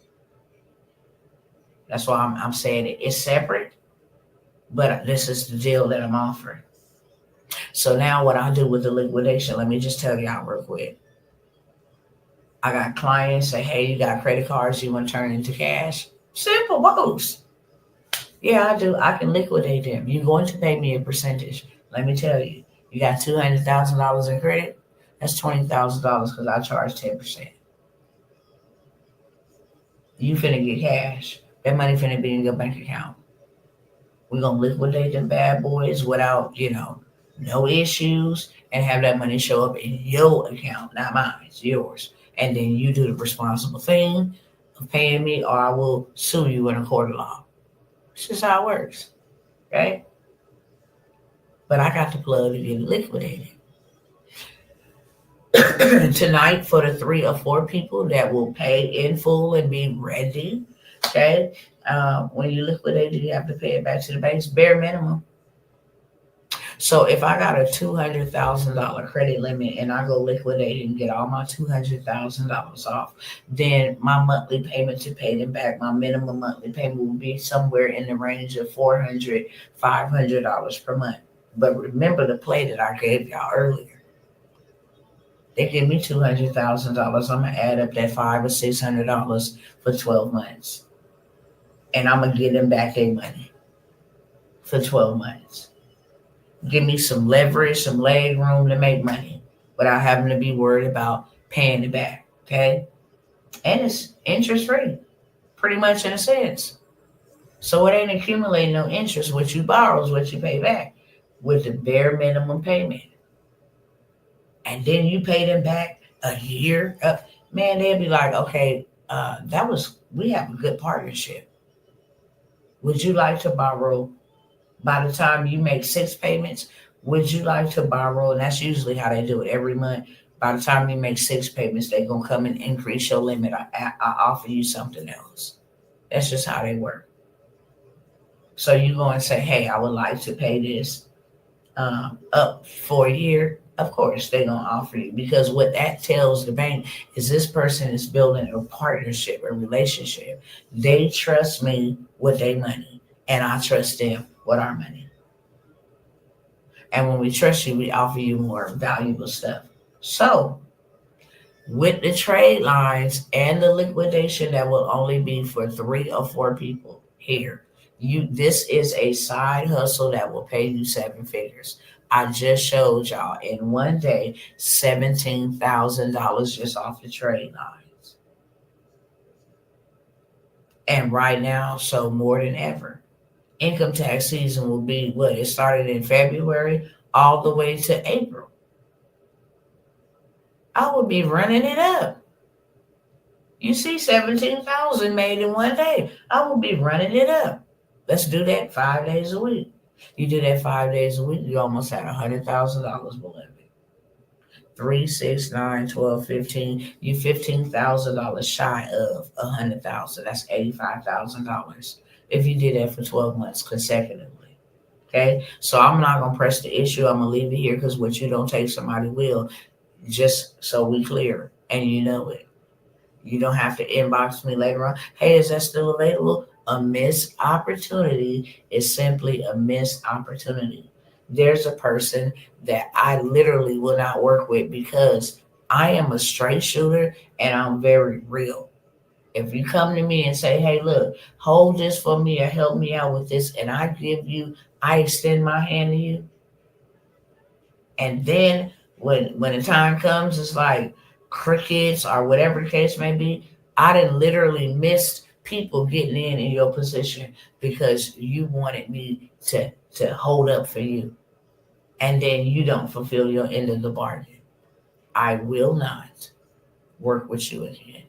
That's why I'm saying it. It's separate, but this is the deal that I'm offering. So now what I do with the liquidation, let me just tell y'all real quick. I got clients say, hey, you got credit cards you want to turn into cash? Simple, both. Yeah, I do. I can liquidate them. You're going to pay me a percentage. Let me tell you, you got $200,000 in credit. That's $20,000 because I charge 10%. You finna get cash. That money finna be in your bank account. We're gonna liquidate them bad boys without, no issues, and have that money show up in your account, not mine. It's yours. And then you do the responsible thing of paying me, or I will sue you in a court of law. It's just how it works, right? But I got the plug to get it liquidated. Tonight, for the 3 or 4 people that will pay in full and be ready, okay? When you liquidate it, you have to pay it back to the banks, bare minimum. So if I got a $200,000 credit limit and I go liquidate and get all my $200,000 off, then my monthly payment to pay them back, my minimum monthly payment will be somewhere in the range of $400, $500 per month. But remember the play that I gave y'all earlier. They give me $200,000. I'm gonna add up that $500 or $600 for 12 months, and I'm gonna give them back their money for 12 months. Give me some leverage, some leg room to make money without having to be worried about paying it back. Okay, and it's interest free, pretty much in a sense. So it ain't accumulating no interest. What you borrow is what you pay back with the bare minimum payment. And then you pay them back a year. Man, they'll be like, okay, we have a good partnership. Would you like to borrow by the time you make 6 payments? Would you like to borrow? And that's usually how they do it every month. By the time you make 6 payments, they're going to come and increase your limit. I offer you something else. That's just how they work. So you go and say, hey, I would like to pay this up for a year. Of course, they're going to offer you, because what that tells the bank is this person is building a partnership, a relationship. They trust me with their money, and I trust them with our money. And when we trust you, we offer you more valuable stuff. So, with the trade lines and the liquidation that will only be for 3 or 4 people here, this is a side hustle that will pay you 7 figures. I just showed y'all in one day $17,000 just off the trade lines. And right now, so more than ever, income tax season will be what? It started in February all the way to April. I would be running it up. You see 17,000 made in one day. I will be running it up. Let's do that 5 days a week. You do that 5 days a week, you almost had $100,000 below it. 3, 6, 9, 12, 15. You $15,000 shy of 100,000. That's $85,000 if you did that for 12 months consecutively. Okay, so I'm not gonna press the issue. I'm gonna leave it here because what you don't take, somebody will. Just so we clear, and you know it. You don't have to inbox me later on. Hey, is that still available? A missed opportunity is simply a missed opportunity. There's a person that I literally will not work with because I am a straight shooter and I'm very real. If you come to me and say, hey, look, hold this for me or help me out with this, and I extend my hand to you, and then when the time comes, it's like crickets or whatever the case may be. I done literally missed people getting in your position because you wanted me to hold up for you, and then you don't fulfill your end of the bargain. I will not work with you again.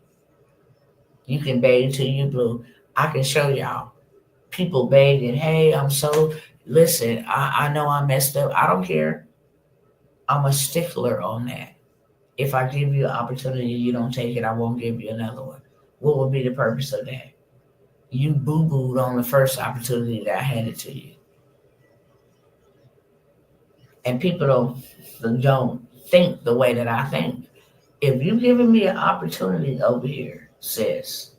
You can beg till you blue. I can show y'all people begging, hey, I'm so, listen, I know I messed up. I don't care. I'm a stickler on that. If I give you an opportunity, you don't take it, I won't give you another one. What would be the purpose of that? You boo booed on the first opportunity that I handed to you. And people don't think the way that I think. If you giving me an opportunity over here, sis,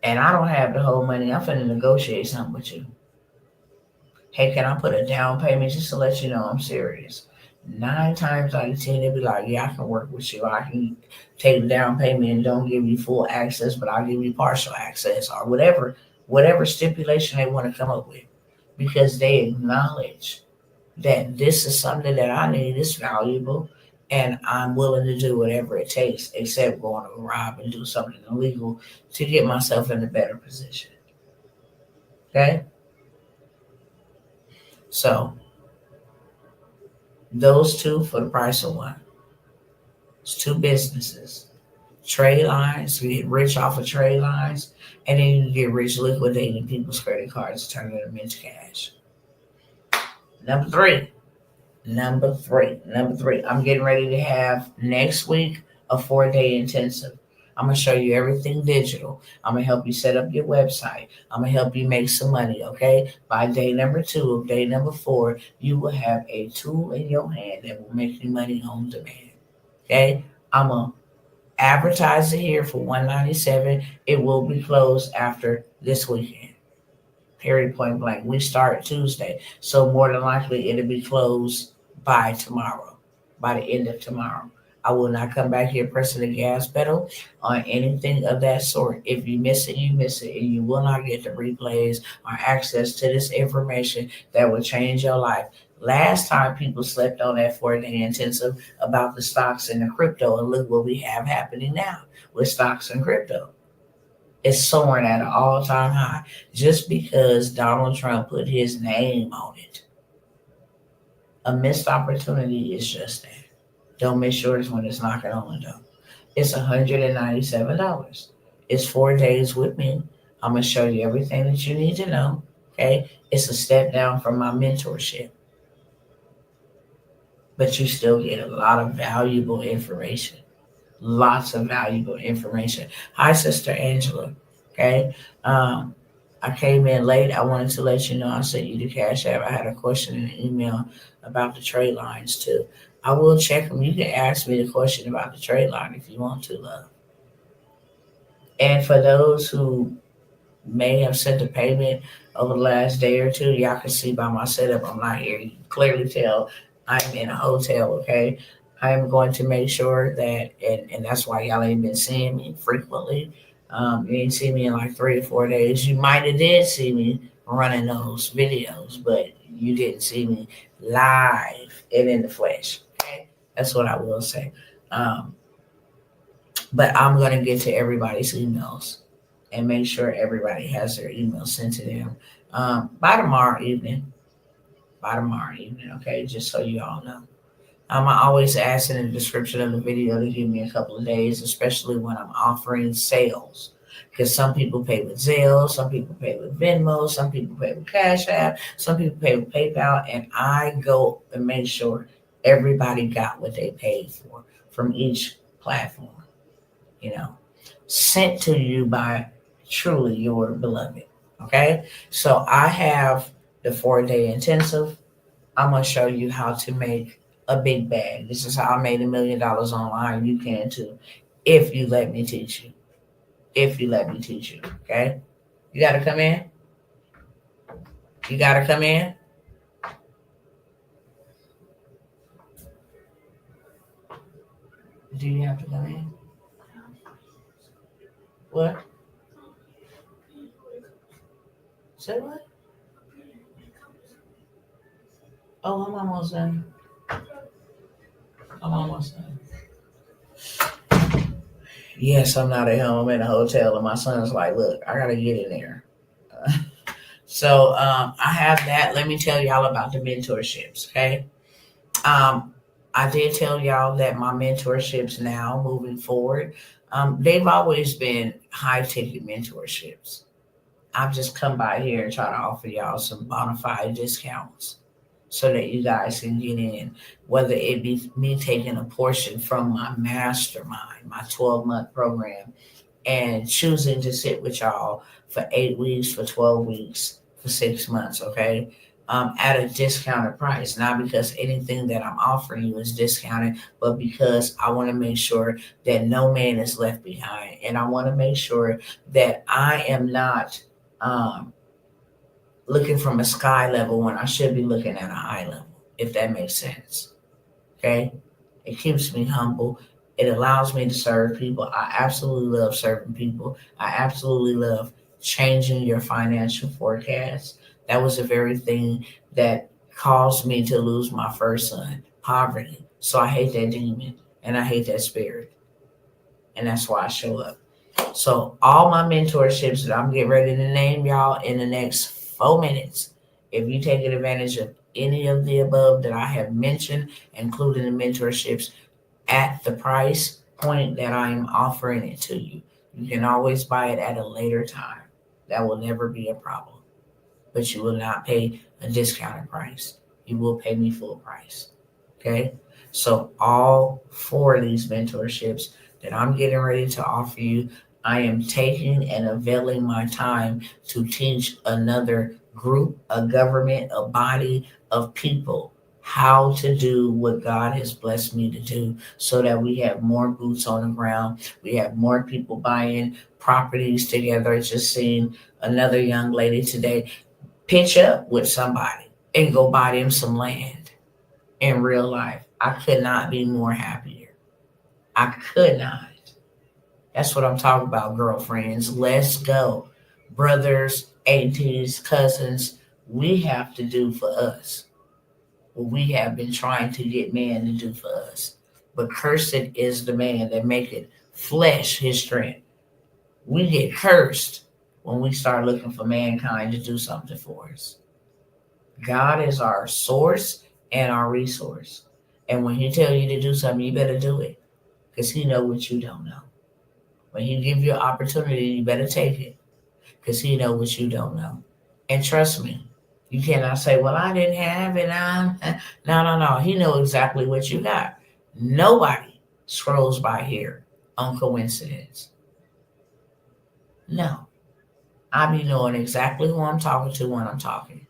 and I don't have the whole money, I'm finna negotiate something with you. Hey, can I put a down payment just to let you know I'm serious? 9 times out of 10, they'll be like, yeah, I can work with you. I can take the down payment and don't give you full access, but I'll give you partial access or whatever stipulation they want to come up with, because they acknowledge that this is something that I need, it's valuable, and I'm willing to do whatever it takes, except going to rob and do something illegal to get myself in a better position. Okay? So those two for the price of one. It's two businesses. Trade lines, you get rich off of trade lines, and then you get rich liquidating people's credit cards, turning them into cash. Number three, number three. I'm getting ready to have next week a 4-day intensive. I'm gonna show you everything digital. I'm gonna help you set up your website. I'm gonna help you make some money. Okay. By day number 2 of day number 4, you will have a tool in your hand that will make you money on demand. Okay. I'm gonna advertise it here for 197. It will be closed after this weekend. Period, point blank. We start Tuesday, so more than likely it'll be closed by tomorrow, by the end of tomorrow. I will not come back here pressing the gas pedal on anything of that sort. If you miss it, you miss it, and you will not get the replays or access to this information that will change your life. Last time people slept on that 4-day intensive about the stocks and the crypto, and look what we have happening now with stocks and crypto. It's soaring at an all-time high just because Donald Trump put his name on it. A missed opportunity is just that. Don't miss yours when it's knocking on the door. It's $197. It's 4 days with me. I'm gonna show you everything that you need to know. Okay, it's a step down from my mentorship, but you still get a lot of valuable information. Lots of valuable information. Hi, Sister Angela. Okay. Um, I came in late. I wanted to let you know I sent you the Cash App. I had a question in the email about the trade lines too. I will check them. You can ask me the question about the trade line if you want to, love. And for those who may have sent a payment over the last day or two, y'all can see by my setup I'm not here. You can clearly tell I'm in a hotel, okay? I am going to make sure that, and that's why y'all ain't been seeing me frequently. You ain't seen me in like 3 or 4 days. You might have did see me running those videos, but you didn't see me live and in the flesh. Okay, that's what I will say. Um, but I'm gonna get to everybody's emails and make sure everybody has their email sent to them by tomorrow evening. By tomorrow evening, okay? Just so you all know. I always ask in the description of the video to give me a couple of days, especially when I'm offering sales. Because some people pay with Zelle, some people pay with Venmo, some people pay with Cash App, some people pay with PayPal, and I go and make sure everybody got what they paid for from each platform, you know, sent to you by truly your beloved. Okay, so I have the 4-day intensive, I'm going to show you how to make a big bag. This is how I made $1 million online. You can too, if you let me teach you. If you let me teach you, okay? You got to come in. You got to come in. Do you have to come in? What? Say what? Oh, I'm almost done. I'm almost done. Yes, I'm not at home. I'm in a hotel, and my son's like, "Look, I gotta get in there." So I have that. Let me tell y'all about the mentorships. Okay. Um, I did tell y'all that my mentorships now moving forward, they've always been high ticket mentorships. I've just come by here and try to offer y'all some bona fide discounts so that you guys can get in, whether it be me taking a portion from my mastermind, my 12-month program, and choosing to sit with y'all for 8 weeks, for 12 weeks, for 6 months, okay? At a discounted price, not because anything that I'm offering you is discounted, but because I want to make sure that no man is left behind. And I want to make sure that I am not um, looking from a sky level when I should be looking at a high level, if that makes sense. Okay? It keeps me humble. It allows me to serve people. I absolutely love serving people. I absolutely love changing your financial forecast. That was the very thing that caused me to lose my first son, poverty. So I hate that demon and I hate that spirit. And that's why I show up. So all my mentorships that I'm getting ready to name y'all in the next 4 minutes, if you take advantage of any of the above that I have mentioned, including the mentorships, at the price point that I am offering it to you, you can always buy it at a later time. That will never be a problem. But you will not pay a discounted price. You will pay me full price. Okay? So all four of these mentorships that I'm getting ready to offer you, I am taking and availing my time to teach another group, a government, a body of people how to do what God has blessed me to do so that we have more boots on the ground. We have more people buying properties together. I just seen another young lady today pitch up with somebody and go buy them some land in real life. I could not be more happier. I could not. That's what I'm talking about, girlfriends. Let's go. Brothers, aunties, cousins, we have to do for us what we have been trying to get man to do for us. But cursed is the man that maketh flesh his strength. We get cursed when we start looking for mankind to do something for us. God is our source and our resource. And when he tell you to do something, you better do it because he know what you don't know. When he give you an opportunity, you better take it because he know what you don't know. And trust me, you cannot say, well, I didn't have it. No, no, no. He know exactly what you got. Nobody scrolls by here on coincidence. No. I be knowing exactly who I'm talking to when I'm talking.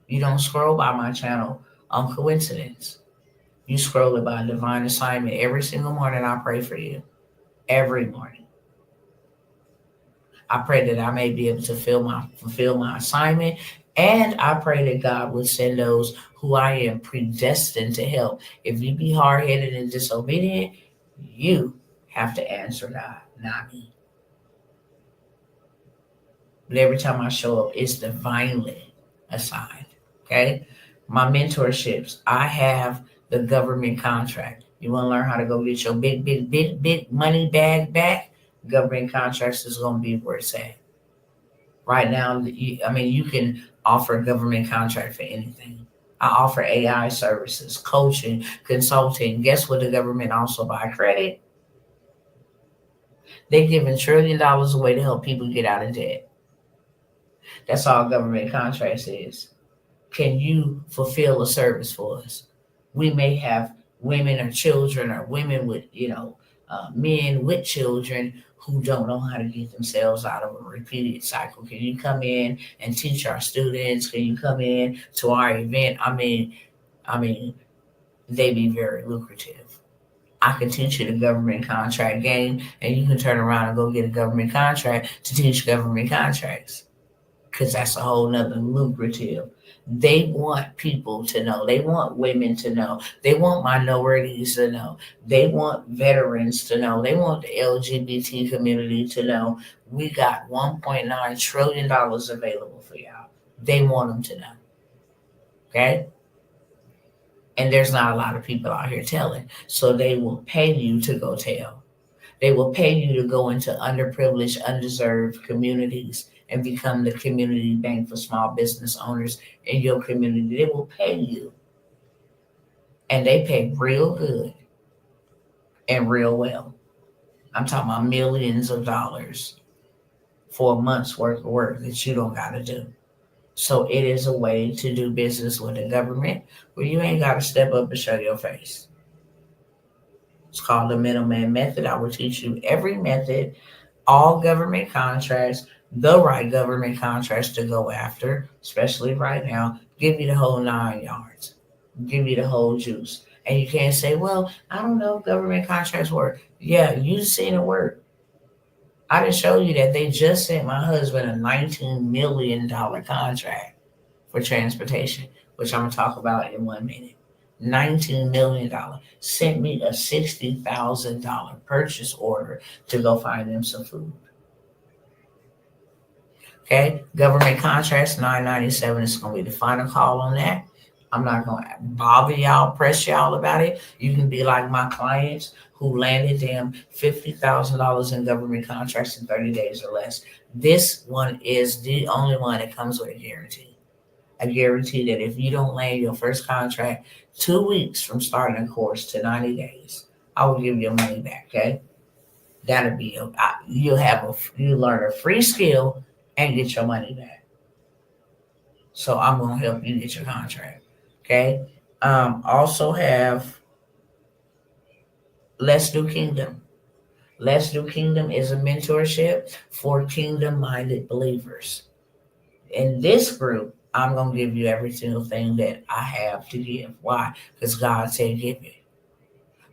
You don't scroll by my channel on coincidence. You scroll it by divine assignment. Every single morning I pray for you. Every morning. I pray that I may be able to fulfill my assignment. And I pray that God would send those who I am predestined to help. If you be hard headed and disobedient, you have to answer God, not me. But every time I show up, it's divinely assigned. Okay? My mentorships, I have the government contract. You want to learn how to go get your big money bag back? Government contracts is going to be where it's at. Right now, you can offer a government contract for anything. I offer AI services, coaching, consulting. Guess what the government also buy? Credit. They're giving $1 trillion away to help people get out of debt. That's all government contracts is. Can you fulfill a service for us? We may have women or children or women with, men with children who don't know how to get themselves out of a repeated cycle. Can you come in and teach our students? Can you come in to our event? I mean, they be very lucrative. I can teach you the government contract game, and you can turn around and go get a government contract to teach government contracts because that's a whole nother lucrative. They want people to know. They want women to know. They want minorities to know. They want veterans to know. They want the LGBT community to know. We got $1.9 trillion available for y'all. They want them to know. Okay? And there's not a lot of people out here telling. So they will pay you to go tell. They will pay you to go into underprivileged, undeserved communities and become the community bank for small business owners in your community. They will pay you, and they pay real good and real well. I'm talking about millions of dollars for a month's worth of work that you don't got to do. So it is a way to do business with the government where you ain't got to step up and show your face. It's called the middleman method. I will teach you every method, all government contracts, the right government contracts to go after, especially right now. Give you the whole 9 yards, give you the whole juice. And you can't say, well, I don't know if government contracts work. Yeah, you seen it work. I didn't show you that they just sent my husband a $19 million contract for transportation, which I'm going to talk about in 1 minute. $19 million sent me a $60,000 purchase order to go find them some food. Okay, government contracts 997 is going to be the final call on that. I'm not going to bother y'all, press y'all about it. You can be like my clients who landed them $50,000 in government contracts in 30 days or less. This one is the only one that comes with a guarantee. I guarantee that if you don't land your first contract 2 weeks from starting a course to 90 days, I will give your money back. Okay, that'll be you learn a free skill and get your money back. So I'm gonna help you get your contract. Okay. Also have Let's Do Kingdom. Let's Do Kingdom is a mentorship for kingdom minded believers. In this group, I'm going to give you every single thing that I have to give. Why? Because God said give it.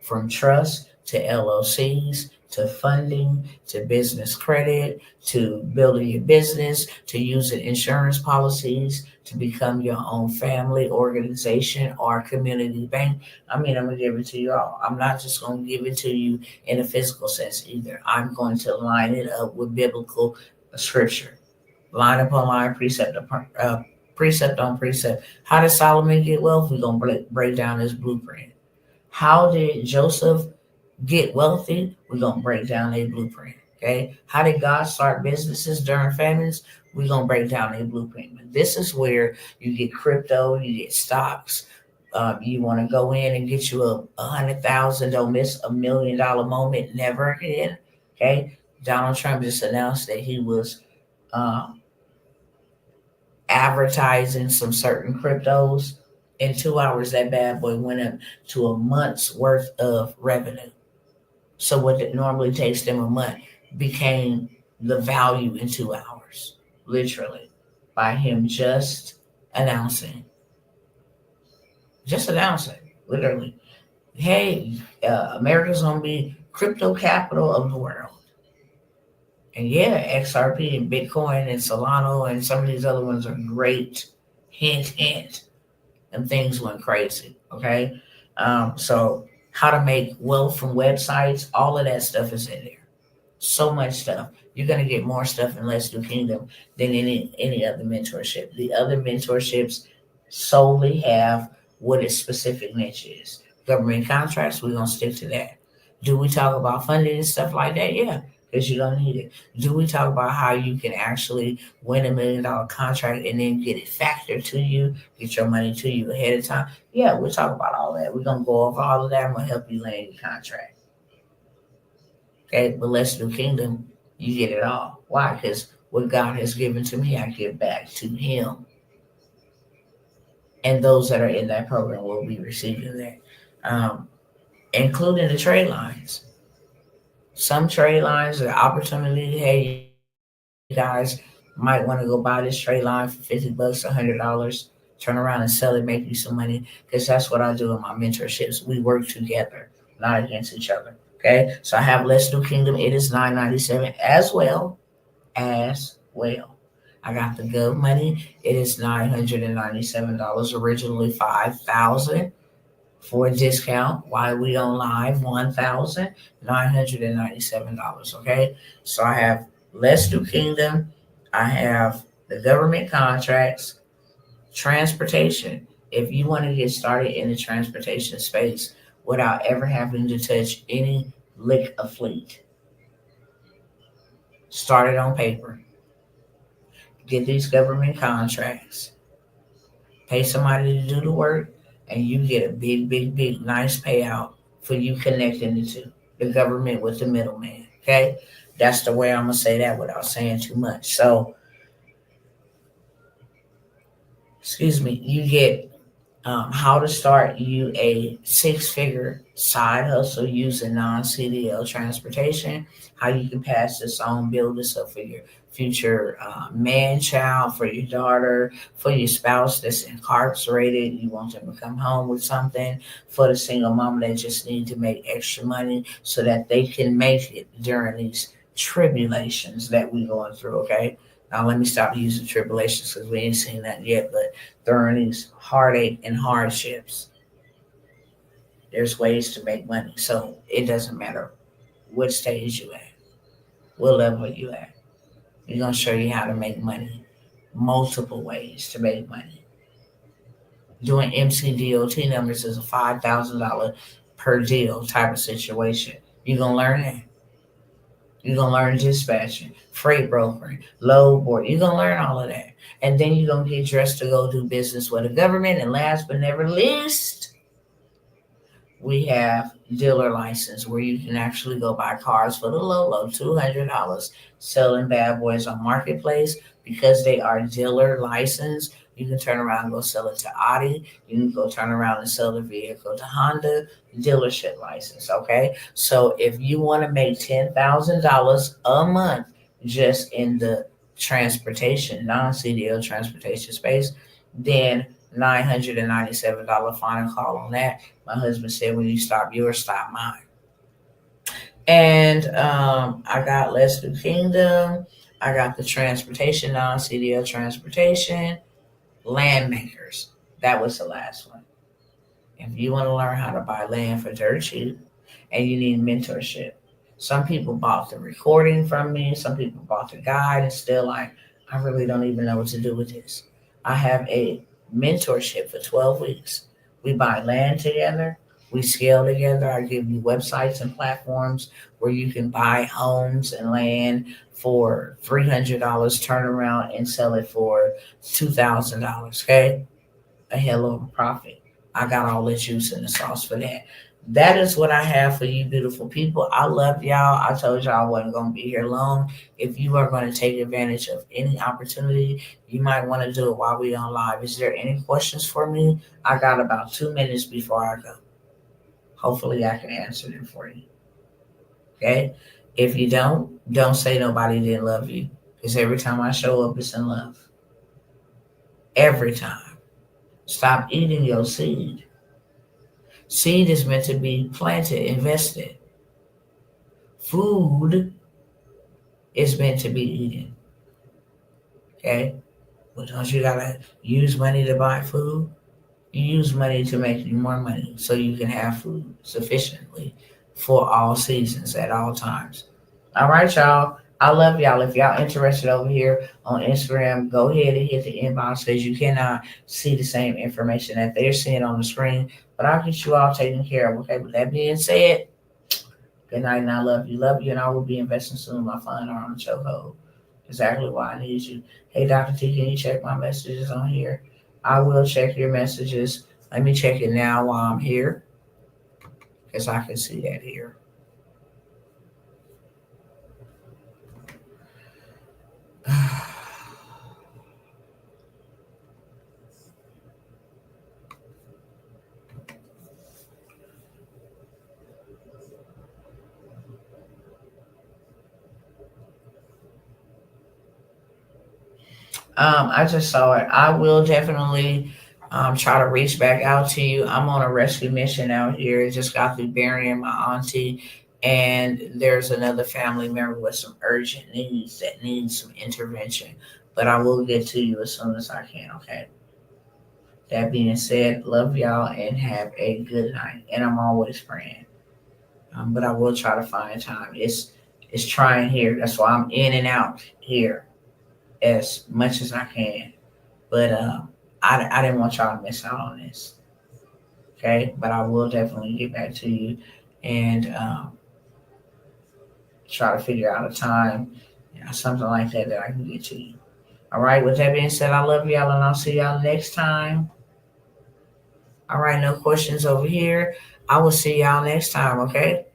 From trust to LLCs to funding to business credit to building your business to using insurance policies to become your own family organization or community bank. I'm going to give it to you all. I'm not just going to give it to you in a physical sense either. I'm going to line it up with biblical scripture, line upon line, precept on precept. How did Solomon get wealth? We're going to break down his blueprint. How did Joseph get wealthy? We're going to break down a blueprint. Okay. How did God start businesses during famines? We're going to break down a blueprint. But this is where you get crypto, you get stocks. You want to go in and get you a 100,000, don't miss $1 million moment, never again. Okay. Donald Trump just announced that he was um, advertising some certain cryptos. In 2 hours, that bad boy went up to a month's worth of revenue. So what it normally takes them a month became the value in 2 hours, literally, by him announcing, just announcing, literally, hey, America's gonna be crypto capital of the world. And yeah, XRP and Bitcoin and Solana and some of these other ones are great. Hint, hint. And things went crazy. Okay. So how to make wealth from websites, all of that stuff is in there. So much stuff. You're gonna get more stuff in Let's Do Kingdom than any other mentorship. The other mentorships solely have what its specific niche is. Government contracts, we're gonna stick to that. Do we talk about funding and stuff like that? Yeah, because you don't need it. Do we talk about how you can actually win $1 million contract and then get it factored to you, get your money to you ahead of time? Yeah, we'll talk about all that. We're gonna go over all of that. I'm gonna help you land your contract. Okay, but Let's Do Kingdom, you get it all. Why? Because what God has given to me, I give back to Him. And those that are in that program will be receiving that, including the trade lines. Some trade lines, the opportunity, hey, you guys might want to go buy this trade line for $50, $100, turn around and sell it, make you some money. Because that's what I do in my mentorships. We work together, not against each other. Okay, so I have Let's Do Kingdom. It is $9.97 as well. I got the Good Money. It is $997. Originally 5,000 for a discount. While we on live, $1,997. Okay, so I have Let's Do Kingdom. I have the government contracts, transportation. If you want to get started in the transportation space without ever having to touch any lick of fleet, start it on paper. Get these government contracts, pay somebody to do the work, and you get a big, big, big, nice payout for you connecting the two, the government with the middleman. Okay, that's the way I'm gonna say that without saying too much. So, excuse me, you get how to start you a six-figure side hustle using non-CDL transportation, how you can pass this on, build this up for your future man child, for your daughter, for your spouse that's incarcerated, you want them to come home with something, for the single mom that just need to make extra money so that they can make it during these tribulations that we going through, okay? Now let me stop using tribulations because we ain't seen that yet, but during these heartache and hardships, there's ways to make money. So it doesn't matter what stage you at, what level you at. We're gonna show you how to make money. Multiple ways to make money. Doing MCDOT numbers is a $5,000 per deal type of situation. You're gonna learn that. You're gonna learn dispatching, freight brokering, load board. You're gonna learn all of that. And then you're gonna get dressed to go do business with the government. And last but never least, we have dealer license where you can actually go buy cars for the low $200, selling bad boys on marketplace because they are dealer license. You can turn around and go sell it to Audi. You can go turn around and sell the vehicle to Honda. Dealership license. Okay, so if you want to make $10,000 a month just in the transportation, non-CDL transportation space, then $997 final call on that. My husband said, when you stop yours, stop mine. And I got Let's Do Kingdom. I got the transportation, non CDL transportation, land makers. That was the last one. If you want to learn how to buy land for dirt cheap and you need mentorship, some people bought the recording from me, some people bought the guide and still like, I really don't even know what to do with this. I have a mentorship for 12 weeks. We buy land together, we scale together. I give you websites and platforms where you can buy homes and land for $300, turn around and sell it for $2,000. Okay, a hell of a profit. I got all the juice in the sauce for that. That is what I have for you, beautiful people. I love y'all. I told y'all I wasn't going to be here long. If you are going to take advantage of any opportunity, you might want to do it while we on live. Is there any questions for me? I got about 2 minutes before I go. Hopefully, I can answer them for you. Okay? If you don't say nobody didn't love you. Because every time I show up, it's in love. Every time. Stop eating your seed. Seed is meant to be planted, invested. Food is meant to be eaten. Okay? But don't you gotta use money to buy food? You use money to make you more money so you can have food sufficiently for all seasons at all times. All right, y'all. I love y'all. If y'all interested over here on Instagram, go ahead and hit the inbox because you cannot see the same information that they're seeing on the screen. But I'll get you all taken care of. Okay, with that being said, good night and I love you. Love you, and I will be investing soon. My fund are on the chokehold. Exactly why I need you. Hey, Dr. T, can you check my messages on here? I will check your messages. Let me check it now while I'm here because I can see that here. I just saw it. I will definitely try to reach back out to you. I'm on a rescue mission out here. Just got through burying my auntie, and there's another family member with some urgent needs that needs some intervention. But I will get to you as soon as I can, okay? That being said, love y'all and have a good night. And I'm always praying. But I will try to find time. It's trying here. That's why I'm in and out here as much as I can. But I didn't want y'all to miss out on this. Okay, but I will definitely get back to you and try to figure out a time, something like that that I can get to you. All right. With that being said, I love y'all and I'll see y'all next time. All right. No questions over here. I will see y'all next time. Okay.